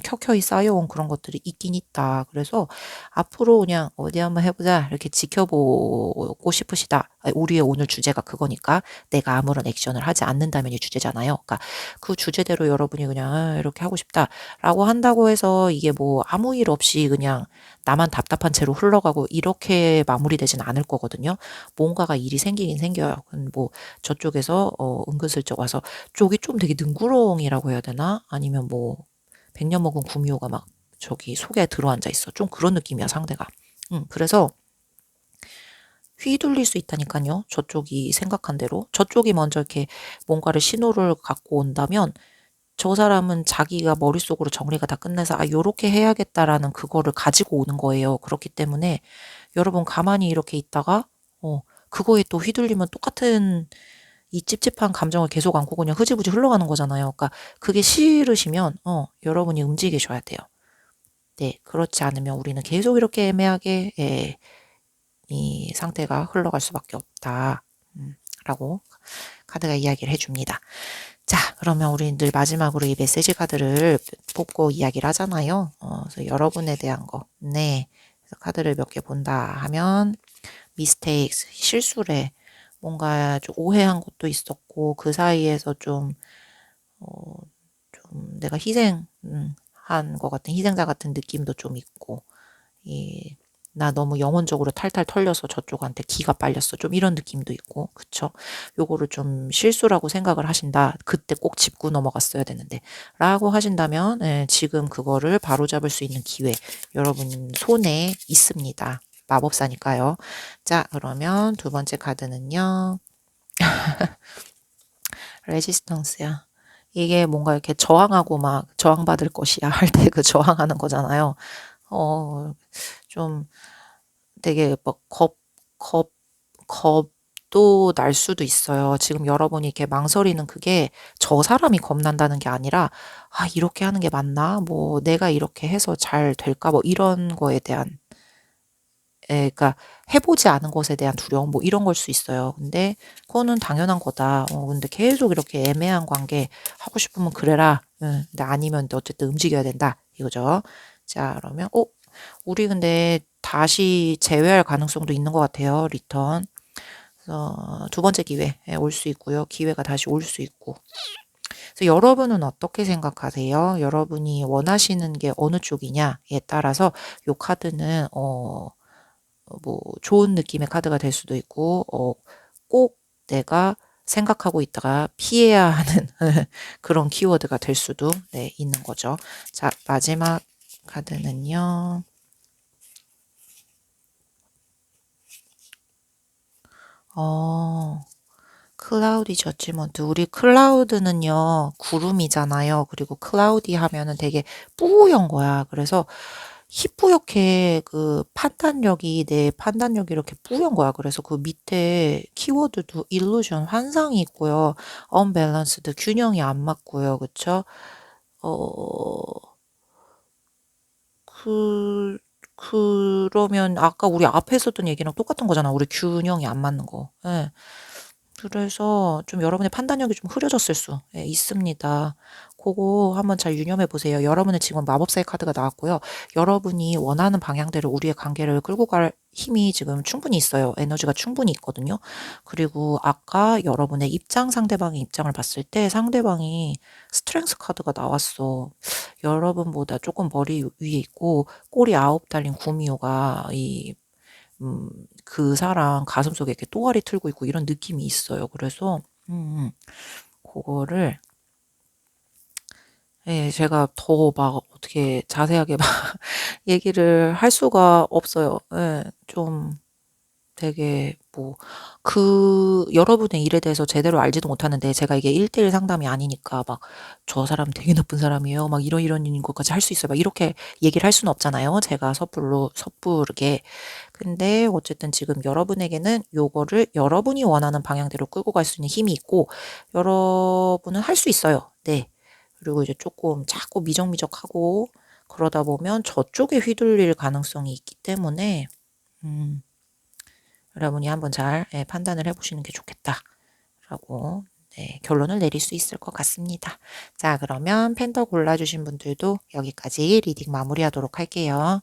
켜켜이 쌓여온 그런 것들이 있긴 있다. 그래서 앞으로 그냥 어디 한번 해보자. 이렇게 지켜보고 싶으시다. 우리의 오늘 주제가 그거니까 내가 아무런 액션을 하지 않는다면 이 주제잖아요. 그러니까 그 주제대로 여러분이 그냥 이렇게 하고 싶다라고 한다고 해서 이게 뭐 아무 일 없이 그냥 나만 답답한 채로 흘러가고 이렇게 마무리되진 않을 거거든요. 뭔가가 일이 생기긴 생겨요. 뭐 저쪽에서 은근슬쩍 와서 쪽이 좀 되게 능구렁이라고 해야 되나? 아니면 뭐 백년 먹은 구미호가 막 저기 속에 들어앉아 있어. 좀 그런 느낌이야, 상대가. 그래서 휘둘릴 수 있다니까요. 저쪽이 생각한 대로. 저쪽이 먼저 이렇게 뭔가를 신호를 갖고 온다면 저 사람은 자기가 머릿속으로 정리가 다 끝내서 요렇게 해야겠다라는 그거를 가지고 오는 거예요. 그렇기 때문에 여러분 가만히 이렇게 있다가 그거에 또 휘둘리면 똑같은 이 찝찝한 감정을 계속 안고 그냥 흐지부지 흘러가는 거잖아요. 그러니까 그게 싫으시면 여러분이 움직이셔야 돼요. 네, 그렇지 않으면 우리는 계속 이렇게 애매하게 이 상태가 흘러갈 수밖에 없다. 라고 카드가 이야기를 해줍니다. 자, 그러면 우리 늘 마지막으로 이 메시지 카드를 뽑고 이야기를 하잖아요. 그래서 여러분에 대한 거. 네. 그래서 카드를 몇 개 본다 하면 mistakes, 실수래. 뭔가 좀 오해한 것도 있었고 그 사이에서 어, 좀 내가 한 것 같은 희생자 같은 느낌도 좀 있고 나 너무 영혼적으로 탈탈 털려서 저쪽한테 기가 빨렸어. 좀 이런 느낌도 있고, 그쵸? 요거를 좀 실수라고 생각을 하신다. 그때 꼭 짚고 넘어갔어야 되는데. 라고 하신다면, 지금 그거를 바로잡을 수 있는 기회, 여러분 손에 있습니다. 마법사니까요. 자, 그러면 두 번째 카드는요. 레지스턴스야. 이게 뭔가 이렇게 저항하고 막 저항받을 것이야 할 때 그 저항하는 거잖아요. 좀 되게 막 겁도 겁도 날 수도 있어요. 지금 여러분이 이렇게 망설이는 그게 저 사람이 겁난다는 게 아니라, 아, 이렇게 하는 게 맞나? 뭐, 내가 이렇게 해서 잘 될까? 뭐, 이런 거에 대한, 그러니까 해보지 않은 것에 대한 두려움, 뭐, 이런 걸 수 있어요. 근데, 그거는 당연한 거다. 근데 계속 이렇게 애매한 관계 하고 싶으면 그래라. 근데 아니면 어쨌든 움직여야 된다. 이거죠. 자, 그러면, 우리 근데 다시 재회할 가능성도 있는 것 같아요. 리턴. 그래서 두 번째 기회 올 수 있고요. 기회가 다시 올 수 있고. 그래서 여러분은 어떻게 생각하세요? 여러분이 원하시는 게 어느 쪽이냐에 따라서 요 카드는 뭐 좋은 느낌의 카드가 될 수도 있고 꼭 내가 생각하고 있다가 피해야 하는 그런 키워드가 될 수도 있는 거죠. 자, 마지막 카드는요. 클라우디 저지먼트. 우리 클라우드는요, 구름이잖아요. 그리고 클라우디 하면은 되게 뿌연 거야. 그래서 희뿌옇게 그 판단력이, 내 판단력이 이렇게 뿌연 거야. 그래서 그 밑에 키워드도 illusion, 환상이 있고요. unbalanced, 균형이 안 맞고요. 그쵸? 어, 그, 그러면 아까 우리 앞에 했었던 얘기랑 똑같은 거잖아. 우리 균형이 안 맞는 거. 예. 그래서 좀 여러분의 판단력이 좀 흐려졌을 수 있습니다. 그거 한번 잘 유념해 보세요. 여러분은 지금 마법사의 카드가 나왔고요. 여러분이 원하는 방향대로 우리의 관계를 끌고 갈 힘이 지금 충분히 있어요. 에너지가 충분히 있거든요. 그리고 아까 여러분의 입장, 상대방의 입장을 봤을 때 상대방이 스트렝스 카드가 나왔어. 여러분보다 조금 머리 위에 있고 꼬리 9 달린 구미호가 그 사람 가슴속에 이렇게 또아리 틀고 있고 이런 느낌이 있어요. 그래서 그거를 제가 더 막 어떻게 자세하게 막 얘기를 할 수가 없어요. 좀 되게 뭐 여러분의 일에 대해서 제대로 알지도 못하는데 제가 이게 1대1 상담이 아니니까 막 저 사람 되게 나쁜 사람이에요. 막 이런 일인 것까지 할 수 있어요. 막 이렇게 얘기를 할 수는 없잖아요. 제가 섣부르게. 근데 어쨌든 지금 여러분에게는 요거를 여러분이 원하는 방향대로 끌고 갈 수 있는 힘이 있고 여러분은 할 수 있어요. 네. 그리고 이제 조금 자꾸 미적미적하고 그러다 보면 저쪽에 휘둘릴 가능성이 있기 때문에 여러분이 한번 잘 판단을 해보시는 게 좋겠다라고 결론을 내릴 수 있을 것 같습니다. 자, 그러면 펜더 골라주신 분들도 여기까지 리딩 마무리하도록 할게요.